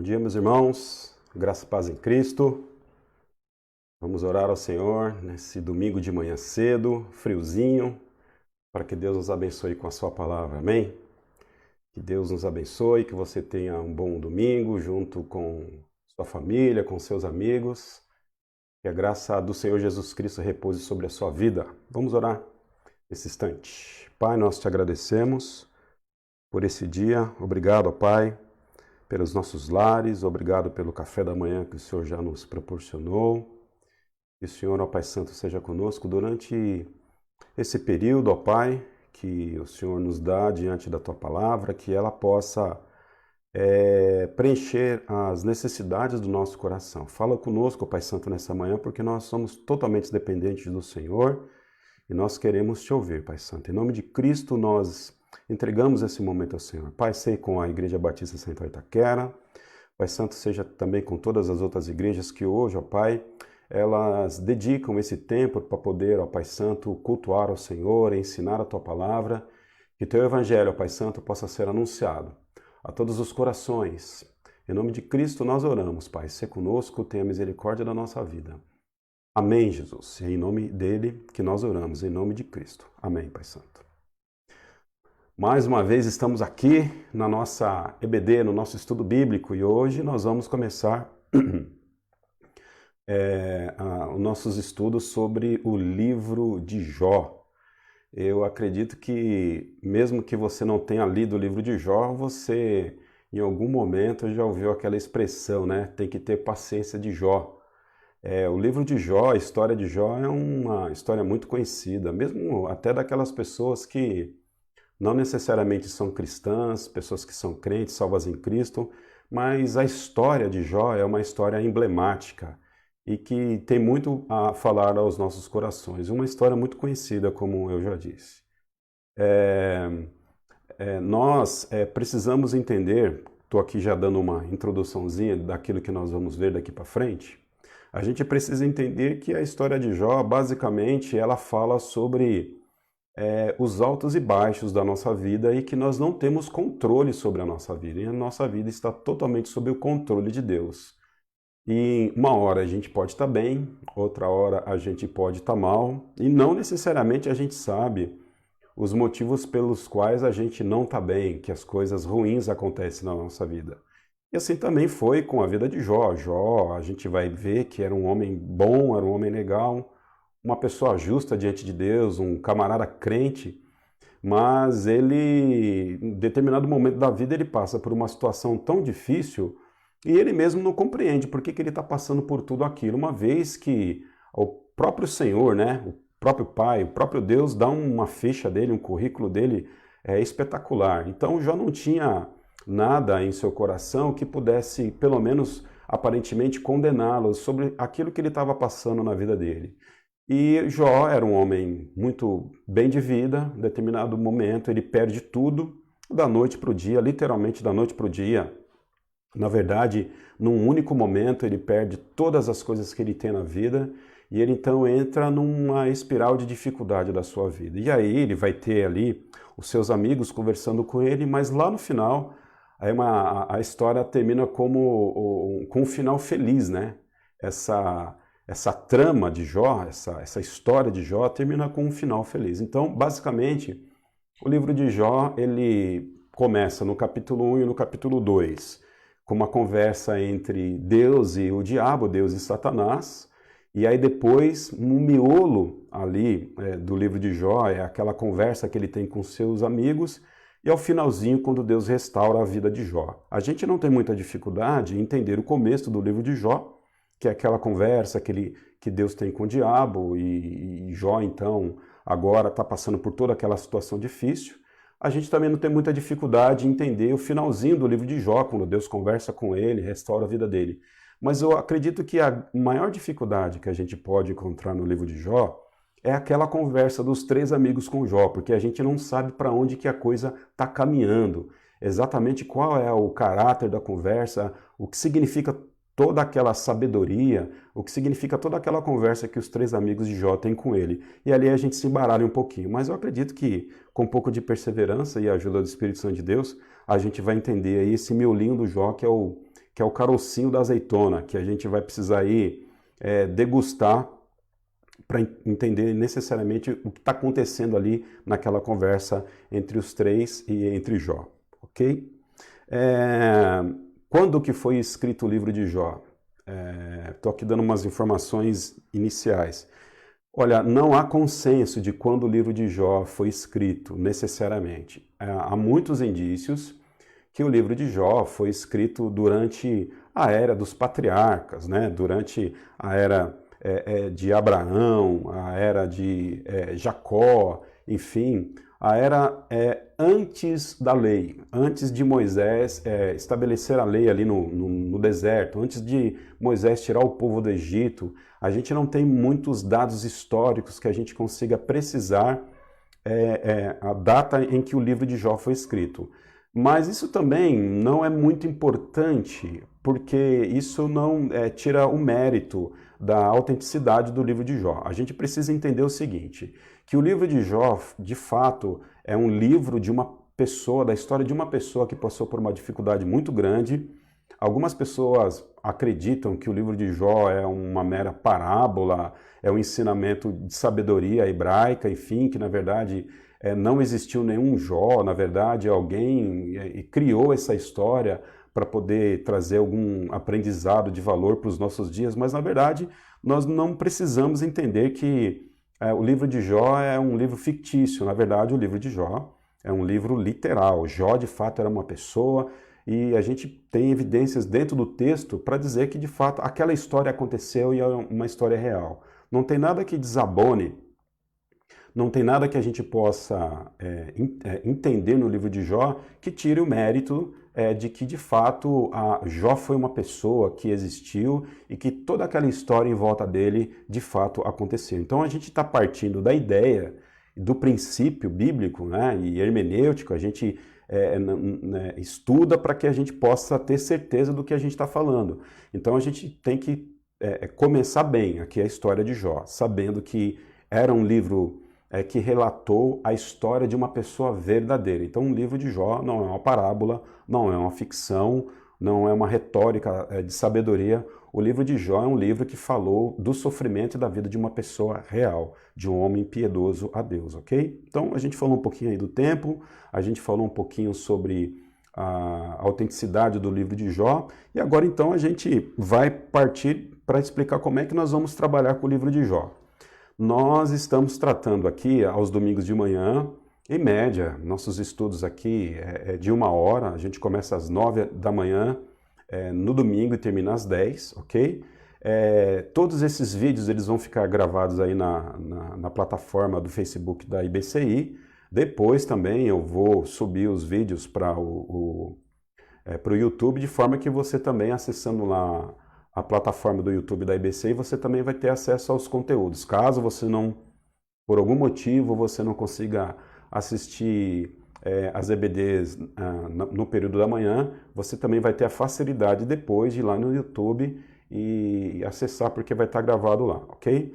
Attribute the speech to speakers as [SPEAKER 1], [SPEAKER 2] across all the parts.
[SPEAKER 1] dia, meus irmãos. Graça e paz em Cristo. Vamos orar ao Senhor nesse domingo de manhã cedo, friozinho, para que Deus nos abençoe com a sua palavra. Amém? Que Deus nos abençoe, que você tenha um bom domingo junto com sua família, com seus amigos. Que a graça do Senhor Jesus Cristo repouse sobre a sua vida. Vamos orar nesse instante. Pai, nós te agradecemos por esse dia. Obrigado, Pai, pelos nossos lares. Obrigado pelo café da manhã que o Senhor já nos proporcionou. Que o Senhor, ó Pai Santo, seja conosco durante esse período, ó Pai, que o Senhor nos dá diante da Tua palavra, que ela possa preencher as necessidades do nosso coração. Fala conosco, ó Pai Santo, nessa manhã, porque nós somos totalmente dependentes do Senhor e nós queremos Te ouvir, Pai Santo. Em nome de Cristo, nós entregamos esse momento ao Senhor. Pai, sei com a Igreja Batista Central Itaquera. Pai Santo, seja também com todas as outras igrejas que hoje, ó Pai, elas dedicam esse tempo para poder, ó Pai Santo, cultuar ao Senhor, ensinar a Tua palavra, que Teu Evangelho, ó Pai Santo, possa ser anunciado a todos os corações. Em nome de Cristo nós oramos, Pai. Se conosco, tenha misericórdia da nossa vida. Amém, Jesus. É em nome dele que nós oramos, em nome de Cristo. Amém, Pai Santo. Mais uma vez estamos aqui na nossa EBD, no nosso estudo bíblico, e hoje nós vamos começar os nossos estudos sobre o livro de Jó. Eu acredito que, mesmo que você não tenha lido o livro de Jó, você, em algum momento, já ouviu aquela expressão, né? Tem que ter paciência de Jó. O livro de Jó, a história de Jó, é uma história muito conhecida, mesmo até daquelas pessoas que não necessariamente são cristãs, pessoas que são crentes, salvas em Cristo, mas a história de Jó é uma história emblemática e que tem muito a falar aos nossos corações. Uma história muito conhecida, como eu já disse. Nós precisamos entender, estou aqui já dando uma introduçãozinha daquilo que nós vamos ver daqui para frente. A gente precisa entender que a história de Jó, basicamente, ela fala sobre os altos e baixos da nossa vida e que nós não temos controle sobre a nossa vida. E a nossa vida está totalmente sob o controle de Deus. E uma hora a gente pode estar bem, outra hora a gente pode estar mal, e não necessariamente a gente sabe os motivos pelos quais a gente não está bem, que as coisas ruins acontecem na nossa vida. E assim também foi com a vida de Jó. Jó, a gente vai ver que era um homem bom, era um homem legal, uma pessoa justa diante de Deus, um camarada crente, mas ele, em determinado momento da vida, ele passa por uma situação tão difícil e ele mesmo não compreende por que ele está passando por tudo aquilo, uma vez que o próprio Senhor, né, o próprio Pai, o próprio Deus dá uma ficha dele, um currículo dele espetacular. Então Jó não tinha nada em seu coração que pudesse, pelo menos aparentemente, condená-lo sobre aquilo que ele estava passando na vida dele. E Jó era um homem muito bem de vida. Em determinado momento ele perde tudo, da noite para o dia, literalmente da noite para o dia. Na verdade, num único momento ele perde todas as coisas que ele tem na vida e ele então entra numa espiral de dificuldade da sua vida. E aí ele vai ter ali os seus amigos conversando com ele, mas lá no final a história termina com um final feliz, né? Essa trama de Jó, essa história de Jó termina com um final feliz. Então, basicamente, o livro de Jó ele começa no capítulo 1 e no capítulo 2, com uma conversa entre Deus e o diabo, Deus e Satanás, e aí depois, no miolo ali do livro de Jó, é aquela conversa que ele tem com seus amigos, e ao finalzinho, quando Deus restaura a vida de Jó. A gente não tem muita dificuldade em entender o começo do livro de Jó, que é aquela conversa que Deus tem com o diabo, e Jó, então, agora está passando por toda aquela situação difícil. A gente também não tem muita dificuldade em entender o finalzinho do livro de Jó, quando Deus conversa com ele, restaura a vida dele. Mas eu acredito que a maior dificuldade que a gente pode encontrar no livro de Jó é aquela conversa dos 3 amigos com Jó, porque a gente não sabe para onde que a coisa está caminhando, exatamente qual é o caráter da conversa, o que significa toda aquela sabedoria, o que significa toda aquela conversa que os 3 amigos de Jó têm com ele. E ali a gente se embaralha um pouquinho. Mas eu acredito que, com um pouco de perseverança e a ajuda do Espírito Santo de Deus, a gente vai entender aí esse miolinho do Jó, que que é o carocinho da azeitona, que a gente vai precisar aí degustar para entender necessariamente o que está acontecendo ali naquela conversa entre os três e entre Jó, ok? Quando que foi escrito o livro de Jó? Estou aqui dando umas informações iniciais. Olha, não há consenso de quando o livro de Jó foi escrito, necessariamente. Há muitos indícios que o livro de Jó foi escrito durante a era dos patriarcas, né? Durante a era de Abraão, a era de Jacó, enfim, a era antes da lei, antes de Moisés estabelecer a lei ali no deserto, antes de Moisés tirar o povo do Egito. A gente não tem muitos dados históricos que a gente consiga precisar a data em que o livro de Jó foi escrito. Mas isso também não é muito importante, porque isso não tira o mérito da autenticidade do livro de Jó. A gente precisa entender o seguinte, que o livro de Jó, de fato, é um livro de uma pessoa, da história de uma pessoa que passou por uma dificuldade muito grande. Algumas pessoas acreditam que o livro de Jó é uma mera parábola, é um ensinamento de sabedoria hebraica, enfim, que na verdade não existiu nenhum Jó, na verdade alguém criou essa história para poder trazer algum aprendizado de valor para os nossos dias, mas na verdade nós não precisamos entender que o livro de Jó é um livro fictício. Na verdade, o livro de Jó é um livro literal. Jó de fato era uma pessoa e a gente tem evidências dentro do texto para dizer que de fato aquela história aconteceu e é uma história real. Não tem nada que desabone, não tem nada que a gente possa entender no livro de Jó que tire o mérito de que, de fato, Jó foi uma pessoa que existiu e que toda aquela história em volta dele, de fato, aconteceu. Então, a gente está partindo da ideia, do princípio bíblico, né, e hermenêutico, a gente estuda para que a gente possa ter certeza do que a gente está falando. Então, a gente tem que começar bem aqui a história de Jó, sabendo que era um livro que relatou a história de uma pessoa verdadeira. Então, um livro de Jó não é uma parábola, não é uma ficção, não é uma retórica de sabedoria. O livro de Jó é um livro que falou do sofrimento e da vida de uma pessoa real, de um homem piedoso a Deus, ok? Então, a gente falou um pouquinho aí do tempo, a gente falou um pouquinho sobre a autenticidade do livro de Jó, e agora então a gente vai partir para explicar como é que nós vamos trabalhar com o livro de Jó. Nós estamos tratando aqui, aos domingos de manhã, em média, nossos estudos aqui é de 1 hora, a gente começa às 9 da manhã, no domingo e termina às 10, ok? Todos esses vídeos eles vão ficar gravados aí na plataforma do Facebook da IBCI. Depois também eu vou subir os vídeos para o YouTube, de forma que você também, acessando lá a plataforma do YouTube da IBCI, você também vai ter acesso aos conteúdos. Caso você não, por algum motivo, você não consiga assistir as EBDs no período da manhã, você também vai ter a facilidade depois de ir lá no YouTube e acessar, porque vai estar gravado lá, ok?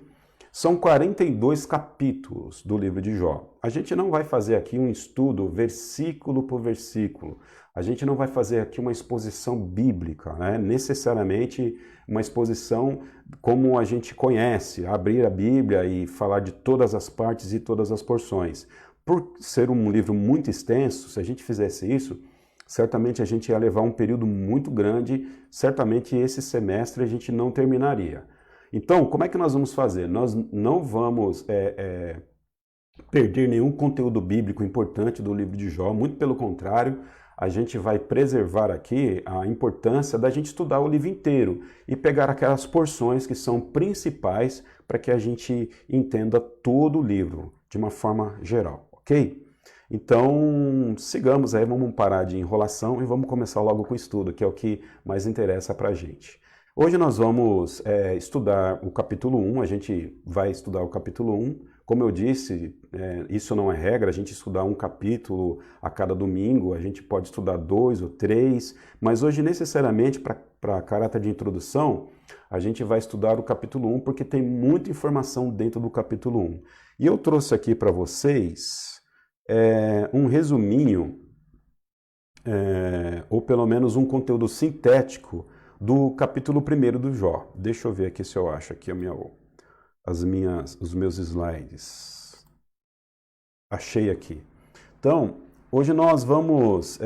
[SPEAKER 1] São 42 capítulos do livro de Jó. A gente não vai fazer aqui um estudo versículo por versículo. A gente não vai fazer aqui uma exposição bíblica, né? Necessariamente uma exposição como a gente conhece, abrir a Bíblia e falar de todas as partes e todas as porções. Por ser um livro muito extenso, se a gente fizesse isso, certamente a gente ia levar um período muito grande, certamente esse semestre a gente não terminaria. Então, como é que nós vamos fazer? Nós não vamos perder nenhum conteúdo bíblico importante do livro de Jó, muito pelo contrário, a gente vai preservar aqui a importância da gente estudar o livro inteiro e pegar aquelas porções que são principais para que a gente entenda todo o livro de uma forma geral, ok? Então, sigamos aí, vamos parar de enrolação e vamos começar logo com o estudo, que é o que mais interessa para a gente. Hoje nós vamos estudar o capítulo 1, a gente vai estudar o capítulo 1. Como eu disse, isso não é regra, a gente estudar um capítulo a cada domingo, a gente pode estudar 2 ou 3, mas hoje necessariamente para caráter de introdução, a gente vai estudar o capítulo 1 porque tem muita informação dentro do capítulo 1. E eu trouxe aqui para vocês um resuminho ou pelo menos um conteúdo sintético do capítulo 1 do Jó. Deixa eu ver aqui se eu acho aqui os meus slides. Achei aqui. Então, hoje nós vamos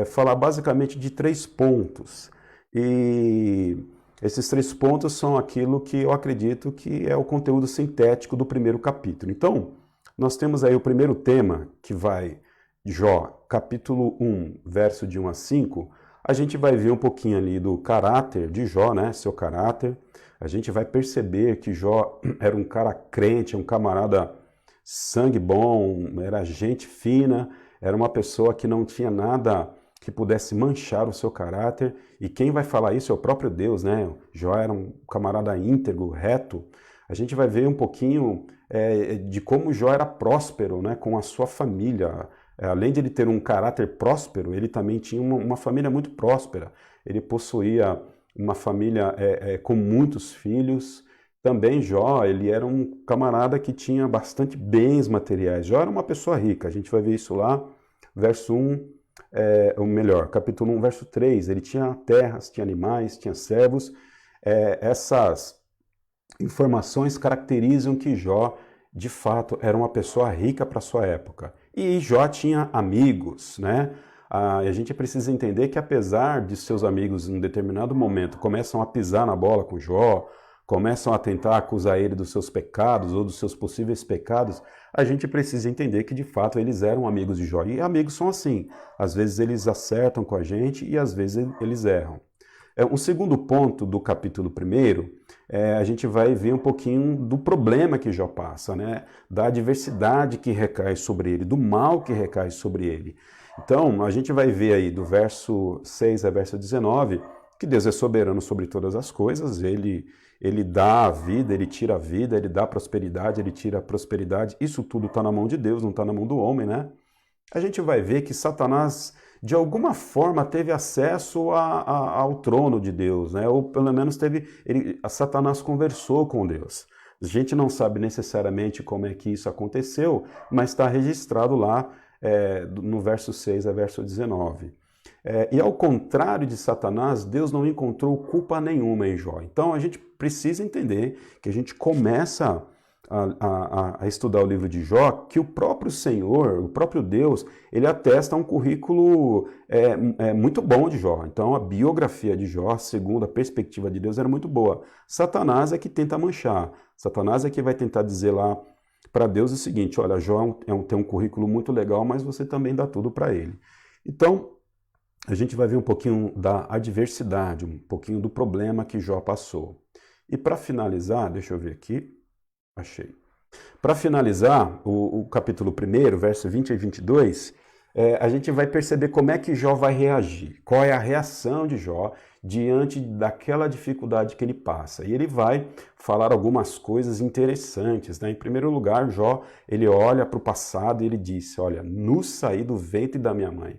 [SPEAKER 1] falar basicamente de 3 pontos. E esses 3 pontos são aquilo que eu acredito que é o conteúdo sintético do primeiro capítulo. Então, nós temos aí o primeiro tema, que vai Jó, capítulo 1, verso de 1 a 5. A gente vai ver um pouquinho ali do caráter de Jó, né? Seu caráter. A gente vai perceber que Jó era um cara crente, um camarada sangue bom, era gente fina, era uma pessoa que não tinha nada que pudesse manchar o seu caráter. E quem vai falar isso é o próprio Deus, né? Jó era um camarada íntegro, reto. A gente vai ver um pouquinho de como Jó era próspero, né? Com a sua família. Além de ele ter um caráter próspero, ele também tinha uma família muito próspera. Ele possuía uma família com muitos filhos. Também Jó, ele era um camarada que tinha bastante bens materiais. Jó era uma pessoa rica, a gente vai ver isso lá, verso 1, ou melhor, capítulo 1, verso 3. Ele tinha terras, tinha animais, tinha servos. Essas informações caracterizam que Jó, de fato, era uma pessoa rica para sua época. E Jó tinha amigos, né? A gente precisa entender que apesar de seus amigos em um determinado momento começam a pisar na bola com Jó, começam a tentar acusar ele dos seus pecados ou dos seus possíveis pecados, a gente precisa entender que de fato eles eram amigos de Jó. E amigos são assim, às vezes eles acertam com a gente e às vezes eles erram. O segundo ponto do capítulo 1, a gente vai ver um pouquinho do problema que Jó passa, né? Da adversidade que recai sobre ele, do mal que recai sobre ele. Então, a gente vai ver aí do verso 6 a verso 19, que Deus é soberano sobre todas as coisas, ele dá a vida, ele tira a vida, ele dá a prosperidade, ele tira a prosperidade. Isso tudo está na mão de Deus, não está na mão do homem, né? A gente vai ver que Satanás, de alguma forma, teve acesso ao trono de Deus, né? Ou pelo menos Satanás conversou com Deus. A gente não sabe necessariamente como é que isso aconteceu, mas está registrado lá no verso 6 a verso 19. E ao contrário de Satanás, Deus não encontrou culpa nenhuma em Jó. Então a gente precisa entender que a gente começa a estudar o livro de Jó, que o próprio Senhor, o próprio Deus, ele atesta um currículo muito bom de Jó. Então a biografia de Jó, segundo a perspectiva de Deus, era muito boa. Satanás é que tenta manchar. Satanás é que vai tentar dizer lá para Deus o seguinte: olha, Jó tem um currículo muito legal, mas você também dá tudo para ele. Então, a gente vai ver um pouquinho da adversidade, um pouquinho do problema que Jó passou. E para finalizar, deixa eu ver aqui, achei. Para finalizar o capítulo 1, verso 20 e 22, a gente vai perceber como é que Jó vai reagir, qual é a reação de Jó diante daquela dificuldade que ele passa. E ele vai falar algumas coisas interessantes, né? Em primeiro lugar, Jó, ele olha para o passado e ele disse: olha, nu saí do ventre da minha mãe.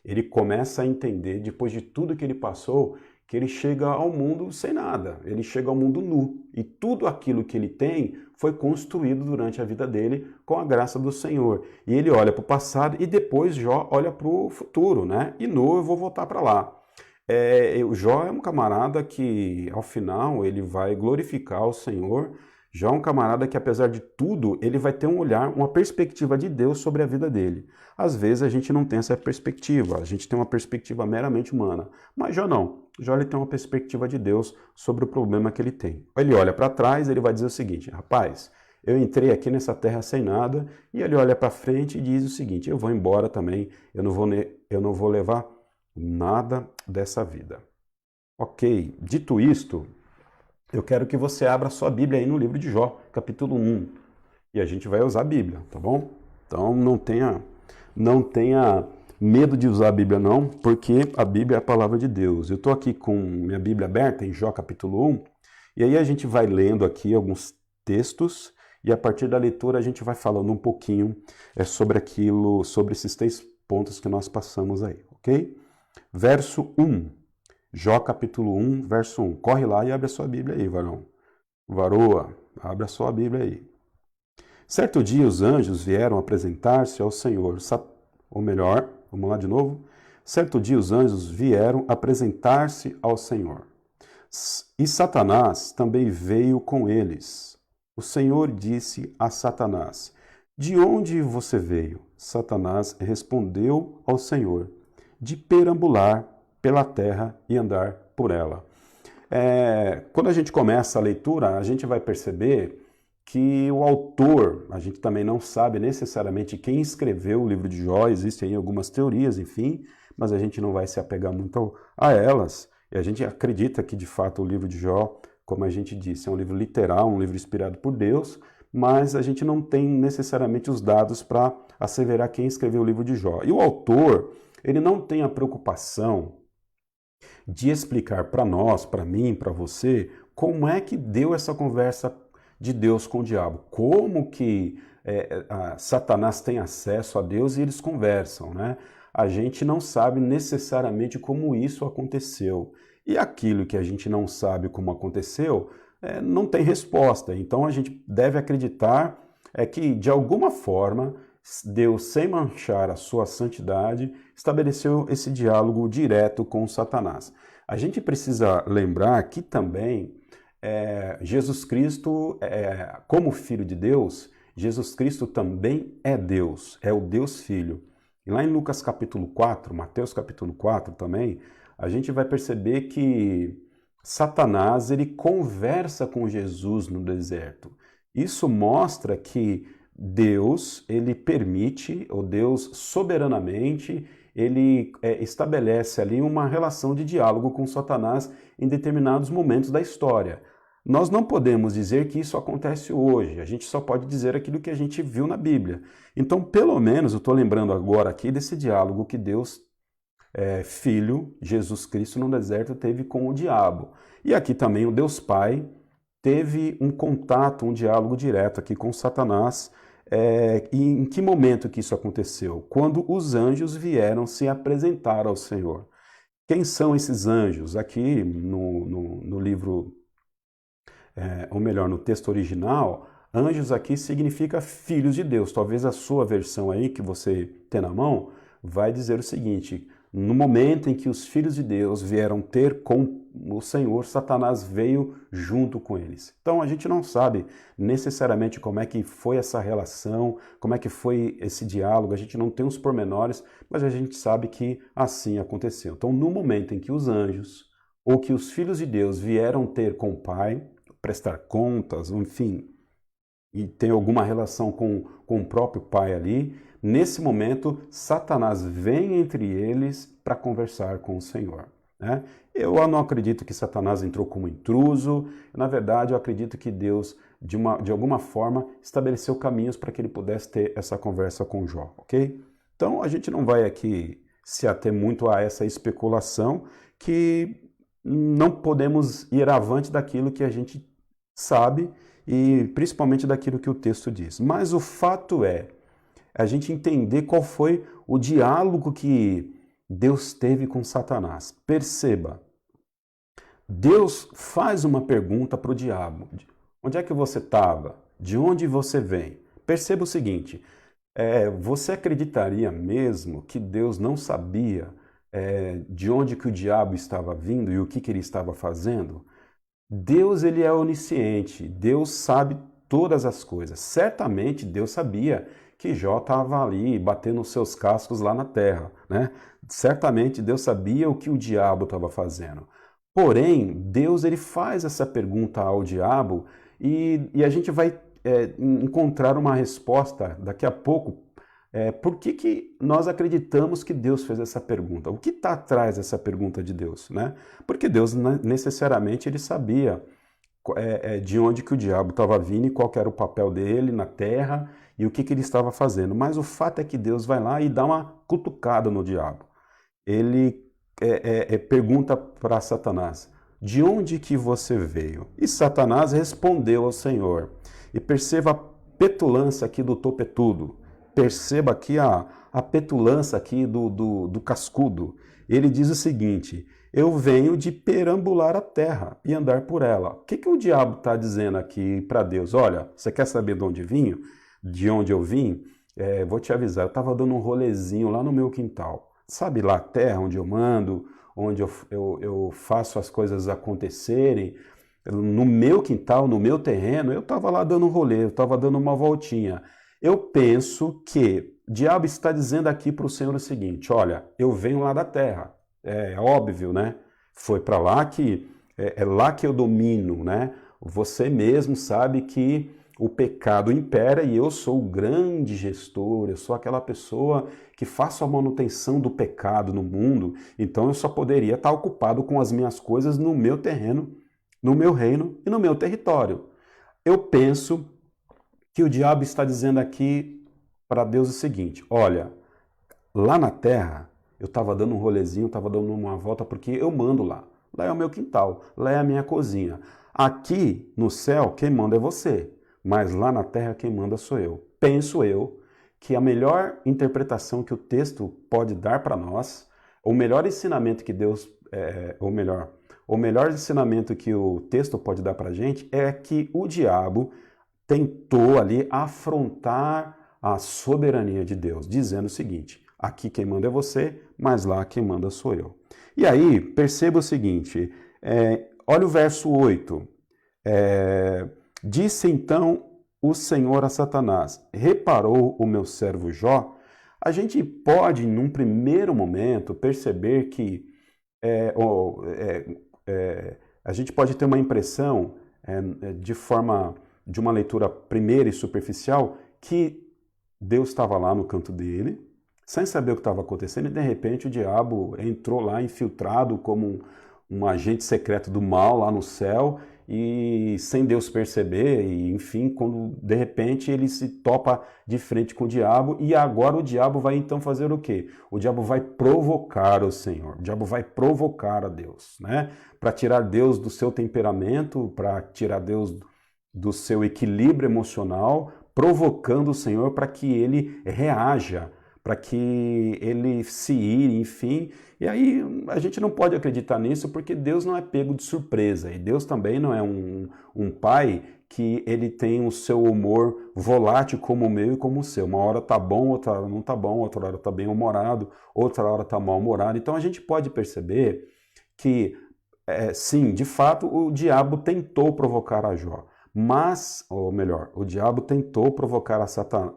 [SPEAKER 1] Ele começa a entender, depois de tudo que ele passou, que ele chega ao mundo sem nada, ele chega ao mundo nu. E tudo aquilo que ele tem foi construído durante a vida dele com a graça do Senhor. E ele olha para o passado e depois Jó olha para o futuro, né? E nu eu vou voltar para lá. O Jó é um camarada que, ao final, ele vai glorificar o Senhor. Jó é um camarada que, apesar de tudo, ele vai ter um olhar, uma perspectiva de Deus sobre a vida dele. Às vezes a gente não tem essa perspectiva, a gente tem uma perspectiva meramente humana. Mas Jó não. Jó ele tem uma perspectiva de Deus sobre o problema que ele tem. Ele olha para trás e ele vai dizer o seguinte: rapaz, eu entrei aqui nessa terra sem nada. E ele olha para frente e diz o seguinte: eu vou embora também, eu não vou levar nada dessa vida. Ok, dito isto, eu quero que você abra sua Bíblia aí no livro de Jó, capítulo 1. E a gente vai usar a Bíblia, tá bom? Então não tenha medo de usar a Bíblia não, porque a Bíblia é a palavra de Deus. Eu estou aqui com minha Bíblia aberta em Jó capítulo 1, e aí a gente vai lendo aqui alguns textos, e a partir da leitura a gente vai falando um pouquinho sobre esses 3 pontos que nós passamos aí, ok? Verso 1. Jó capítulo 1, verso 1. Corre lá e abre a sua Bíblia aí, varão. Varoa, abre a sua Bíblia aí. Certo dia os anjos vieram apresentar-se ao Senhor. Ou melhor, vamos lá de novo. Certo dia os anjos vieram apresentar-se ao Senhor. E Satanás também veio com eles. O Senhor disse a Satanás: De onde você veio? Satanás respondeu ao Senhor: De perambular pela terra e andar por ela. Quando a gente começa a leitura, a gente vai perceber que o autor, a gente também não sabe necessariamente quem escreveu o livro de Jó, existem aí algumas teorias, enfim, mas a gente não vai se apegar muito a elas, e a gente acredita que de fato o livro de Jó, como a gente disse, é um livro literal, um livro inspirado por Deus, mas a gente não tem necessariamente os dados para asseverar quem escreveu o livro de Jó. E o autor, ele não tem a preocupação de explicar para nós, para mim, para você, como é que deu essa conversa de Deus com o diabo. Como que Satanás tem acesso a Deus e eles conversam, né? A gente não sabe necessariamente como isso aconteceu. E aquilo que a gente não sabe como aconteceu, não tem resposta. Então a gente deve acreditar que, de alguma forma, Deus, sem manchar a sua santidade, estabeleceu esse diálogo direto com Satanás. A gente precisa lembrar que também Jesus Cristo, como Filho de Deus, Jesus Cristo também é Deus, é o Deus Filho. E lá em Lucas capítulo 4, Mateus capítulo 4 também, a gente vai perceber que Satanás, ele conversa com Jesus no deserto. Isso mostra que Deus, ele permite, ou Deus soberanamente, ele estabelece ali uma relação de diálogo com Satanás em determinados momentos da história. Nós não podemos dizer que isso acontece hoje, a gente só pode dizer aquilo que a gente viu na Bíblia. Então, pelo menos, eu estou lembrando agora aqui desse diálogo que Deus, Filho, Jesus Cristo, no deserto teve com o diabo. E aqui também o Deus Pai teve um contato, um diálogo direto aqui com Satanás. E em que momento que isso aconteceu? Quando os anjos vieram se apresentar ao Senhor. Quem são esses anjos? Aqui no livro, ou melhor, no texto original, anjos aqui significa filhos de Deus. Talvez a sua versão aí, que você tem na mão, vai dizer o seguinte: no momento em que os filhos de Deus vieram ter com o Senhor, Satanás veio junto com eles. Então a gente não sabe necessariamente como é que foi essa relação, como é que foi esse diálogo, a gente não tem os pormenores, mas a gente sabe que assim aconteceu. Então, no momento em que os anjos ou que os filhos de Deus vieram ter com o Pai, prestar contas, enfim, e tem alguma relação com o próprio Pai ali, nesse momento, Satanás vem entre eles para conversar com o Senhor. Né? Eu não acredito que Satanás entrou como intruso, na verdade eu acredito que Deus, de alguma forma, estabeleceu caminhos para que ele pudesse ter essa conversa com Jó, ok? Então a gente não vai aqui se ater muito a essa especulação, que não podemos ir avante daquilo que a gente sabe e principalmente daquilo que o texto diz. Mas o fato é a gente entender qual foi o diálogo que Deus teve com Satanás. Perceba, Deus faz uma pergunta para o diabo. Onde é que você estava? De onde você vem? Perceba o seguinte, você acreditaria mesmo que Deus não sabia de onde que o diabo estava vindo e o que ele estava fazendo? Deus, ele é onisciente, Deus sabe todas as coisas. Certamente Deus sabia que Jó estava ali batendo os seus cascos lá na terra, né? Certamente Deus sabia o que o diabo estava fazendo. Porém, Deus, ele faz essa pergunta ao diabo e a gente vai encontrar uma resposta daqui a pouco. Por que nós acreditamos que Deus fez essa pergunta? O que está atrás dessa pergunta de Deus, né? Porque Deus necessariamente ele sabia de onde que o diabo estava vindo e qual era o papel dele na terra e o que ele estava fazendo. Mas o fato é que Deus vai lá e dá uma cutucada no diabo. Ele pergunta para Satanás: de onde que você veio? E Satanás respondeu ao Senhor. E perceba a petulância aqui do topetudo. Perceba aqui a petulância aqui do cascudo. Ele diz o seguinte: eu venho de perambular a terra e andar por ela. O que o diabo está dizendo aqui para Deus? Olha, você quer saber de onde vim? De onde eu vim? Vou te avisar, eu estava dando um rolezinho lá no meu quintal. sabe lá a terra onde eu mando, onde eu faço as coisas acontecerem, no meu quintal, no meu terreno, eu estava lá dando um rolê, eu estava dando uma voltinha. Eu penso que o diabo está dizendo aqui para o Senhor o seguinte: olha, eu venho lá da terra. É óbvio, né? Foi para lá que é lá que eu domino, né? Você mesmo sabe que o pecado impera e eu sou o grande gestor, eu sou aquela pessoa que faço a manutenção do pecado no mundo, então eu só poderia estar ocupado com as minhas coisas no meu terreno, no meu reino e no meu território. Eu penso que o diabo está dizendo aqui para Deus o seguinte: olha, lá na terra eu estava dando um rolezinho, estava dando uma volta porque eu mando lá. Lá é o meu quintal, lá é a minha cozinha. Aqui no céu, quem manda é você, mas lá na terra quem manda sou eu. Penso eu que a melhor interpretação que o texto pode dar para nós, o melhor ensinamento que Deus, o melhor ensinamento que o texto pode dar para a gente é que o diabo tentou ali afrontar a soberania de Deus, dizendo o seguinte: aqui quem manda é você, mas lá quem manda sou eu. E aí, perceba o seguinte, olha o verso 8. Disse então o Senhor a Satanás: reparou o meu servo Jó? A gente pode, num primeiro momento, perceber que a gente pode ter uma impressão, de uma leitura primeira e superficial, que Deus estava lá no canto dele, sem saber o que estava acontecendo, e de repente o diabo entrou lá infiltrado como um agente secreto do mal lá no céu, e sem Deus perceber, e enfim, quando de repente ele se topa de frente com o diabo, e agora o diabo vai então fazer o quê? O diabo vai provocar o Senhor, o diabo vai provocar a Deus, né? Para tirar Deus do seu temperamento, para tirar Deus do seu equilíbrio emocional, provocando o Senhor para que ele reaja, para que ele se ire, enfim. E aí a gente não pode acreditar nisso porque Deus não é pego de surpresa. E Deus também não é um pai que ele tem o seu humor volátil como o meu e como o seu. Uma hora tá bom, outra hora não tá bom, outra hora tá bem-humorado, outra hora tá mal-humorado. Então a gente pode perceber que, sim, de fato, o diabo tentou provocar a Jó. Mas, ou melhor, o diabo tentou provocar a Satanás.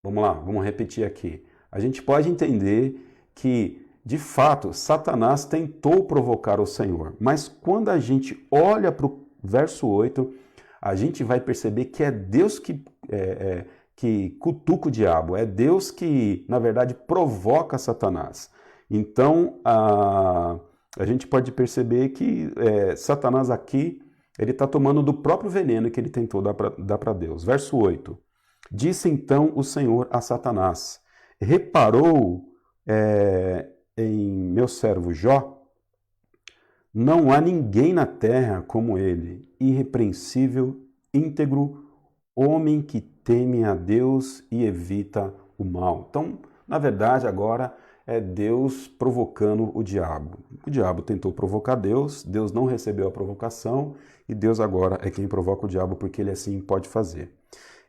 [SPEAKER 1] Vamos lá, vamos repetir aqui. A gente pode entender que, de fato, Satanás tentou provocar o Senhor. Mas quando a gente olha para o verso 8, a gente vai perceber que é Deus que cutuca o diabo. É Deus que, na verdade, provoca Satanás. Então, a gente pode perceber que Satanás aqui, ele está tomando do próprio veneno que ele tentou dar para Deus. Verso 8. Disse então o Senhor a Satanás: reparou em meu servo Jó? Não há ninguém na terra como ele, irrepreensível, íntegro, homem que teme a Deus e evita o mal. Então, na verdade, agora é Deus provocando o diabo. O diabo tentou provocar Deus, Deus não recebeu a provocação e Deus agora é quem provoca o diabo porque ele assim pode fazer.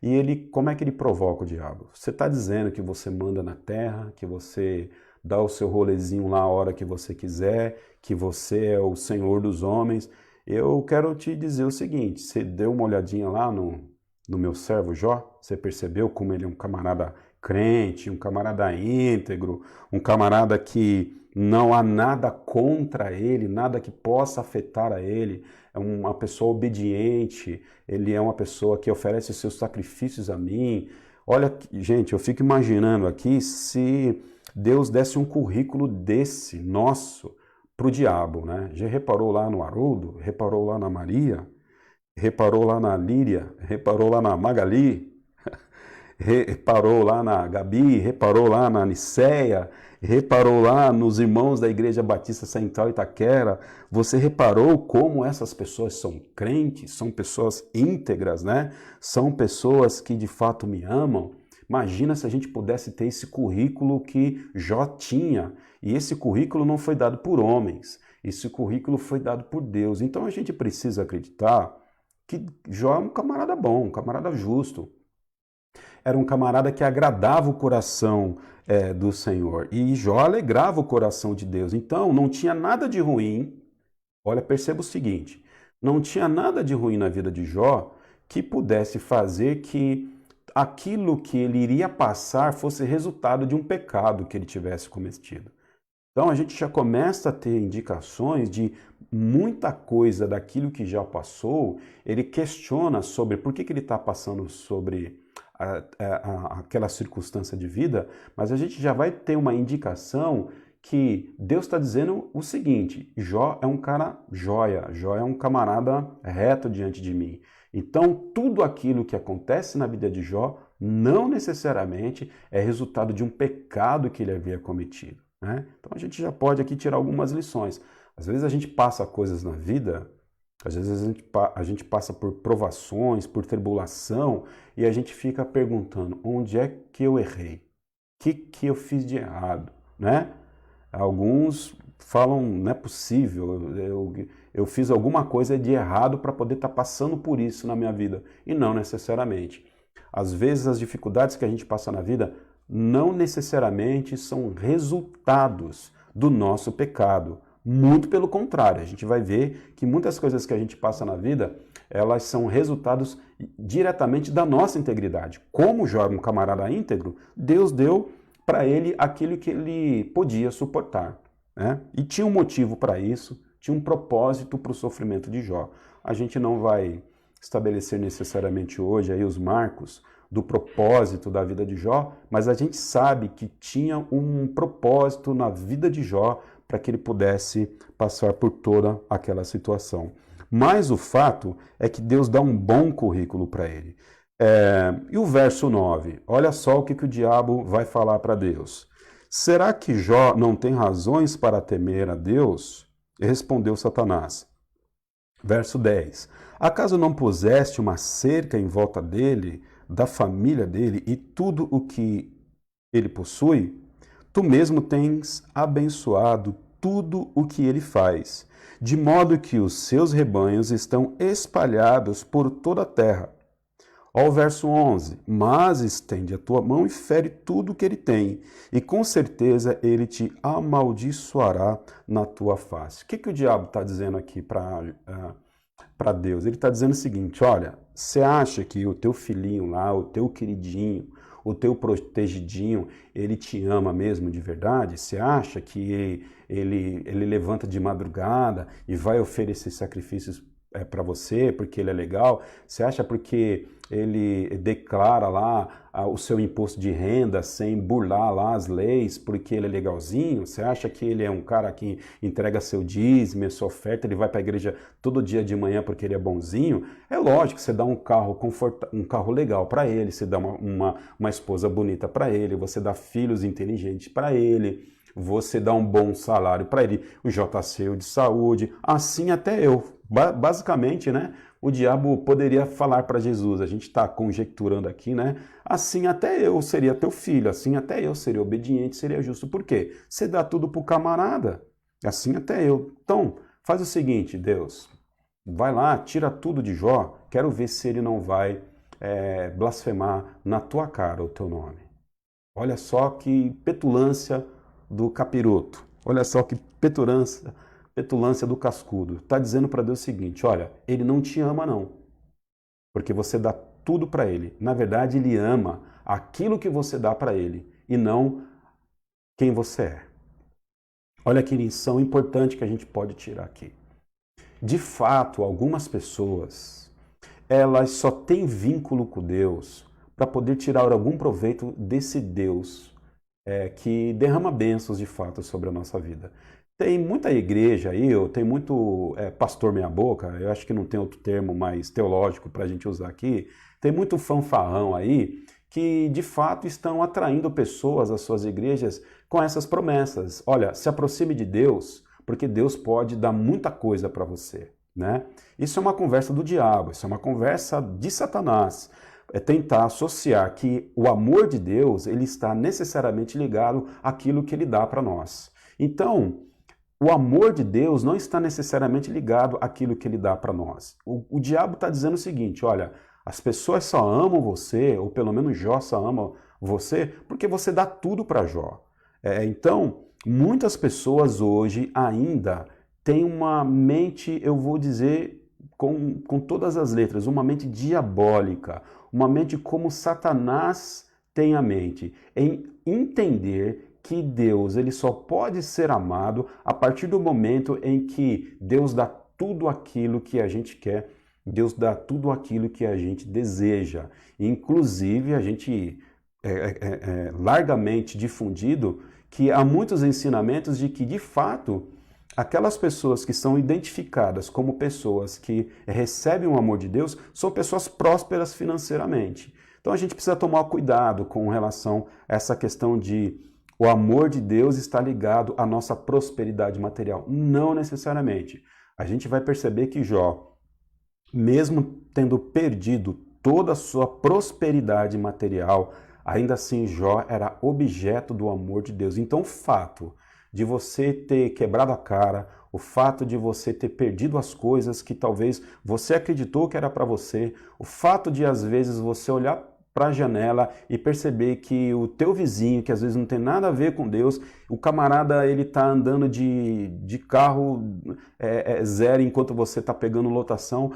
[SPEAKER 1] E ele, como é que ele provoca o diabo? Você está dizendo que você manda na terra, que você dá o seu rolezinho lá a hora que você quiser, que você é o Senhor dos homens. Eu quero te dizer o seguinte: você deu uma olhadinha lá no meu servo Jó? Você percebeu como ele é um camarada crente, um camarada íntegro, um camarada que não há nada contra ele, nada que possa afetar a ele, é uma pessoa obediente, ele é uma pessoa que oferece seus sacrifícios a mim. Olha, gente, eu fico imaginando aqui se Deus desse um currículo desse, nosso, para o diabo, né? Já reparou lá no Haroldo? Reparou lá na Maria? Reparou lá na Líria? Reparou lá na Magali? Reparou lá na Gabi, reparou lá na Niceia, reparou lá nos irmãos da Igreja Batista Central Itaquera. Você reparou como essas pessoas são crentes, são pessoas íntegras, né? São pessoas que de fato me amam. Imagina se a gente pudesse ter esse currículo que Jó tinha. E esse currículo não foi dado por homens, esse currículo foi dado por Deus. Então a gente precisa acreditar que Jó é um camarada bom, um camarada justo. Era um camarada que agradava o coração do Senhor. E Jó alegrava o coração de Deus. Então, não tinha nada de ruim. Olha, perceba o seguinte: não tinha nada de ruim na vida de Jó que pudesse fazer que aquilo que ele iria passar fosse resultado de um pecado que ele tivesse cometido. Então a gente já começa a ter indicações de muita coisa daquilo que já passou, ele questiona sobre por que ele está passando sobre aquela circunstância de vida, mas a gente já vai ter uma indicação que Deus está dizendo o seguinte: Jó é um cara joia, Jó é um camarada reto diante de mim. Então tudo aquilo que acontece na vida de Jó não necessariamente é resultado de um pecado que ele havia cometido, né? Então a gente já pode aqui tirar algumas lições. Às vezes a gente passa coisas na vida, às vezes a gente passa por provações, por tribulação, e a gente fica perguntando: onde é que eu errei? O que eu fiz de errado, né? Alguns falam: não é possível, eu fiz alguma coisa de errado para poder estar passando por isso na minha vida. E não necessariamente. Às vezes as dificuldades que a gente passa na vida não necessariamente são resultados do nosso pecado. Muito pelo contrário, a gente vai ver que muitas coisas que a gente passa na vida, elas são resultados diretamente da nossa integridade. Como Jó é um camarada íntegro, Deus deu para ele aquilo que ele podia suportar, né? E tinha um motivo para isso, tinha um propósito para o sofrimento de Jó. A gente não vai estabelecer necessariamente hoje aí os marcos do propósito da vida de Jó, mas a gente sabe que tinha um propósito na vida de Jó para que ele pudesse passar por toda aquela situação. Mas o fato é que Deus dá um bom currículo para ele. E o verso 9, olha só o que o diabo vai falar para Deus. Será que Jó não tem razões para temer a Deus? E respondeu Satanás. Verso 10, acaso não puseste uma cerca em volta dele, da família dele e tudo o que ele possui? Tu mesmo tens abençoado tudo o que ele faz, de modo que os seus rebanhos estão espalhados por toda a terra. Ó o verso 11, mas estende a tua mão e fere tudo o que ele tem, e com certeza ele te amaldiçoará na tua face. O que o diabo está dizendo aqui para Deus? Ele está dizendo o seguinte: olha, você acha que o teu filhinho lá, o teu queridinho, o teu protegidinho, ele te ama mesmo de verdade? Você acha que ele levanta de madrugada e vai oferecer sacrifícios para você porque ele é legal? Você acha porque ele declara lá o seu imposto de renda sem burlar lá as leis porque ele é legalzinho? Você acha que ele é um cara que entrega seu dízimo, a sua oferta, ele vai para a igreja todo dia de manhã porque ele é bonzinho? É lógico que você dá um carro legal para ele, você dá uma esposa bonita para ele, você dá filhos inteligentes para ele, você dá um bom salário para ele, o JC de saúde, assim até eu. Basicamente, né? O diabo poderia falar para Jesus, a gente está conjecturando aqui, né? Assim até eu seria teu filho, assim até eu seria obediente, seria justo. Por quê? Você dá tudo pro camarada, assim até eu. Então, faz o seguinte, Deus, vai lá, tira tudo de Jó, quero ver se ele não vai blasfemar na tua cara o teu nome. Olha só que petulância do capiroto, olha só que petulância do cascudo. Está dizendo para Deus o seguinte: olha, ele não te ama não, porque você dá tudo para ele. Na verdade, ele ama aquilo que você dá para ele e não quem você é. Olha que lição importante que a gente pode tirar aqui. De fato, algumas pessoas, elas só têm vínculo com Deus para poder tirar algum proveito desse Deus que derrama bênçãos de fato sobre a nossa vida. Tem muita igreja aí, tem muito pastor meia-boca, eu acho que não tem outro termo mais teológico para a gente usar aqui, tem muito fanfarrão aí que de fato estão atraindo pessoas às suas igrejas com essas promessas. Olha, se aproxime de Deus, porque Deus pode dar muita coisa para você, né? Isso é uma conversa do diabo, isso é uma conversa de Satanás. É tentar associar que o amor de Deus ele está necessariamente ligado àquilo que ele dá para nós. Então, o amor de Deus não está necessariamente ligado àquilo que ele dá para nós. O diabo está dizendo o seguinte: olha, As pessoas só amam você, ou pelo menos Jó só ama você, porque você dá tudo para Jó. Então, muitas pessoas hoje ainda têm uma mente, eu vou dizer com todas as letras, uma mente diabólica, uma mente como Satanás tem a mente, em entender que Deus ele só pode ser amado a partir do momento em que Deus dá tudo aquilo que a gente quer, Deus dá tudo aquilo que a gente deseja. Inclusive, a gente largamente difundido que há muitos ensinamentos de que, de fato, aquelas pessoas que são identificadas como pessoas que recebem o amor de Deus são pessoas prósperas financeiramente. Então a gente precisa tomar cuidado com relação a essa questão de o amor de Deus está ligado à nossa prosperidade material. Não necessariamente. A gente vai perceber que Jó, mesmo tendo perdido toda a sua prosperidade material, ainda assim Jó era objeto do amor de Deus. Então o fato de você ter quebrado a cara, o fato de você ter perdido as coisas que talvez você acreditou que era para você, o fato de às vezes você olhar para a janela e perceber que o teu vizinho, que às vezes não tem nada a ver com Deus, o camarada ele tá andando de carro zero enquanto você está pegando lotação,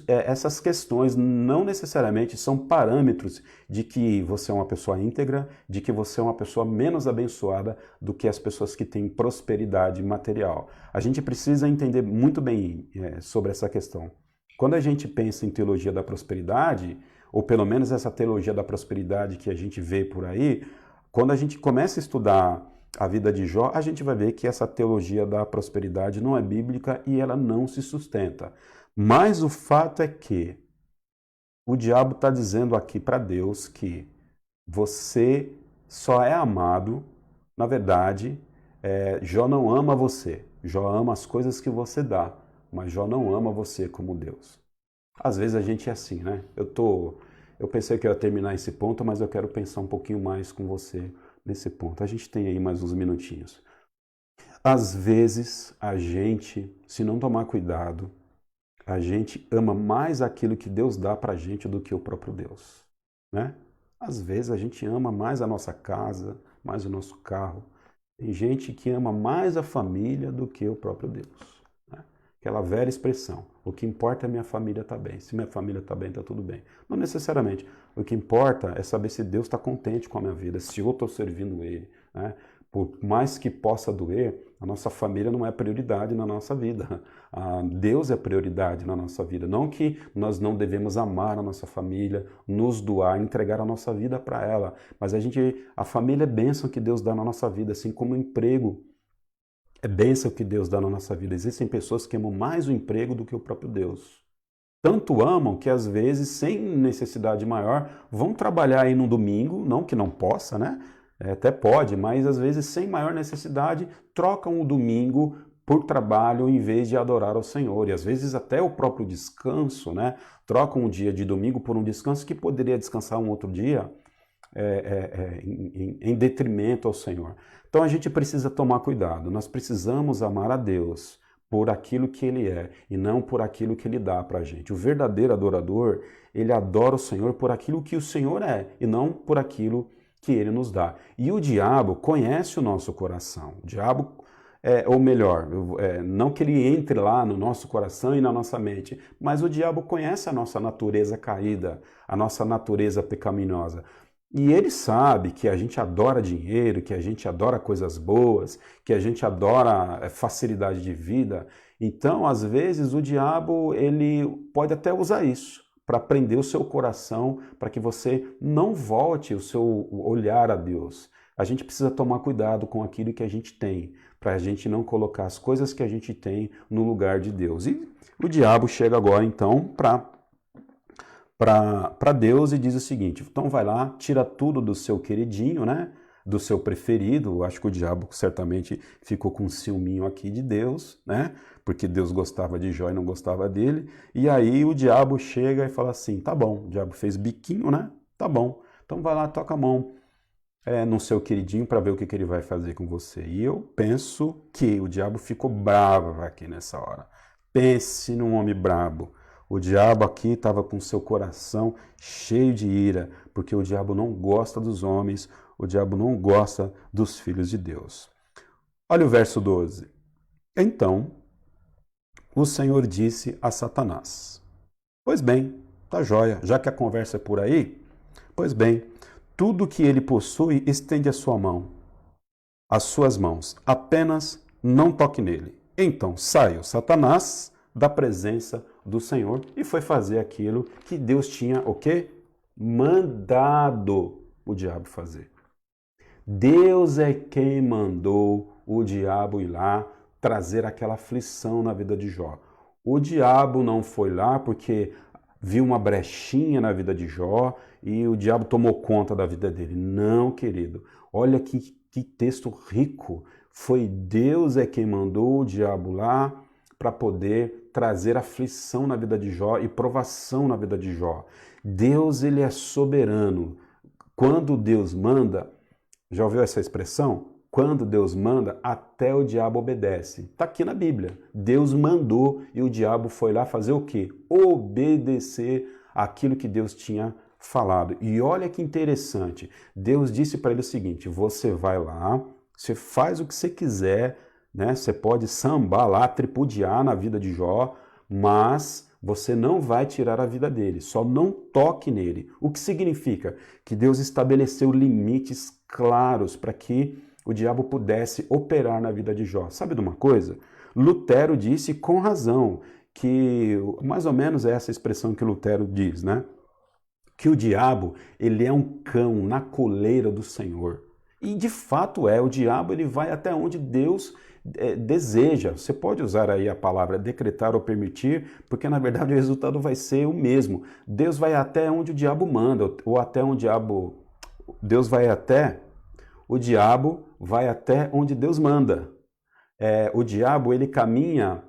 [SPEAKER 1] essas questões não necessariamente são parâmetros de que você é uma pessoa íntegra, de que você é uma pessoa menos abençoada do que as pessoas que têm prosperidade material. A gente precisa entender muito bem sobre essa questão. Quando a gente pensa em teologia da prosperidade, ou pelo menos essa teologia da prosperidade que a gente vê por aí, quando a gente começa a estudar a vida de Jó, a gente vai ver que essa teologia da prosperidade não é bíblica e ela não se sustenta. Mas o fato é que o diabo está dizendo aqui para Deus que você só é amado, na verdade, Jó não ama você, Jó ama as coisas que você dá, mas Jó não ama você como Deus. Às vezes a gente é assim, né? Eu pensei que eu ia terminar esse ponto, mas eu quero pensar um pouquinho mais com você nesse ponto. A gente tem aí mais uns minutinhos. Às vezes a gente, se não tomar cuidado, a gente ama mais aquilo que Deus dá pra gente do que o próprio Deus, né? Às vezes a gente ama mais a nossa casa, mais o nosso carro. Tem gente que ama mais a família do que o próprio Deus. Aquela velha expressão, o que importa é minha família estar bem. Se minha família está bem, está tudo bem. Não necessariamente. O que importa é saber se Deus está contente com a minha vida, se eu estou servindo Ele. Né? Por mais que possa doer, a nossa família não é prioridade na nossa vida. Deus é prioridade na nossa vida. Não que nós não devemos amar a nossa família, nos doar, entregar a nossa vida para ela. Mas a família é bênção que Deus dá na nossa vida, assim como o emprego. É bênção que Deus dá na nossa vida. Existem pessoas que amam mais o emprego do que o próprio Deus. Tanto amam que às vezes, sem necessidade maior, vão trabalhar aí no domingo, não que não possa, né? Até pode, mas às vezes sem maior necessidade, trocam o domingo por trabalho em vez de adorar ao Senhor. E às vezes até o próprio descanso, né? Trocam o dia de domingo por um descanso que poderia descansar um outro dia em detrimento ao Senhor. Então a gente precisa tomar cuidado, nós precisamos amar a Deus por aquilo que Ele é e não por aquilo que Ele dá para a gente. O verdadeiro adorador, ele adora o Senhor por aquilo que o Senhor é e não por aquilo que Ele nos dá. E o diabo conhece o nosso coração. O diabo, ou melhor, não que ele entre lá no nosso coração e na nossa mente, mas o diabo conhece a nossa natureza caída, a nossa natureza pecaminosa. E ele sabe que a gente adora dinheiro, que a gente adora coisas boas, que a gente adora facilidade de vida. Então, às vezes, o diabo ele pode até usar isso para prender o seu coração, para que você não volte o seu olhar a Deus. A gente precisa tomar cuidado com aquilo que a gente tem, para a gente não colocar as coisas que a gente tem no lugar de Deus. E o diabo chega agora, então, para Deus e diz o seguinte: então vai lá, tira tudo do seu queridinho, né? Do seu preferido. Acho que o diabo certamente ficou com um ciúminho aqui de Deus, né? Porque Deus gostava de Jó e não gostava dele. E aí o diabo chega e fala assim: tá bom, o diabo fez biquinho, né? Tá bom, então vai lá, toca a mão no seu queridinho para ver o que ele vai fazer com você. E eu penso que o diabo ficou bravo aqui nessa hora. Pense num homem brabo. O diabo aqui estava com seu coração cheio de ira, porque o diabo não gosta dos homens, o diabo não gosta dos filhos de Deus. Olha o verso 12. Então, o Senhor disse a Satanás: Pois bem, tá joia, já que a conversa é por aí, pois bem, tudo que ele possui estende a sua mão, as suas mãos, apenas não toque nele. Então saiu Satanás da presença do Senhor e foi fazer aquilo que Deus tinha o quê? Mandado o diabo fazer. Deus é quem mandou o diabo ir lá trazer aquela aflição na vida de Jó. O diabo não foi lá porque viu uma brechinha na vida de Jó e o diabo tomou conta da vida dele. Não, querido. Olha que texto rico. Foi Deus é quem mandou o diabo lá para poder trazer aflição na vida de Jó e provação na vida de Jó. Deus, ele é soberano. Quando Deus manda, já ouviu essa expressão? Quando Deus manda, até o diabo obedece. Está aqui na Bíblia. Deus mandou e o diabo foi lá fazer o quê? Obedecer aquilo que Deus tinha falado. E olha que interessante. Deus disse para ele o seguinte: você vai lá, você faz o que você quiser, né? Você pode sambar lá, tripudiar na vida de Jó, mas você não vai tirar a vida dele, só não toque nele. O que significa? Que Deus estabeleceu limites claros para que o diabo pudesse operar na vida de Jó. Sabe de uma coisa? Lutero disse com razão, que mais ou menos é essa expressão que Lutero diz, né? Que o diabo, ele é um cão na coleira do Senhor. E de fato o diabo ele vai até onde Deus deseja. Você pode usar aí a palavra decretar ou permitir, porque na verdade o resultado vai ser o mesmo. Deus vai até onde o diabo manda, ou até onde o diabo... Deus vai até... O diabo vai até onde Deus manda. O diabo, ele caminha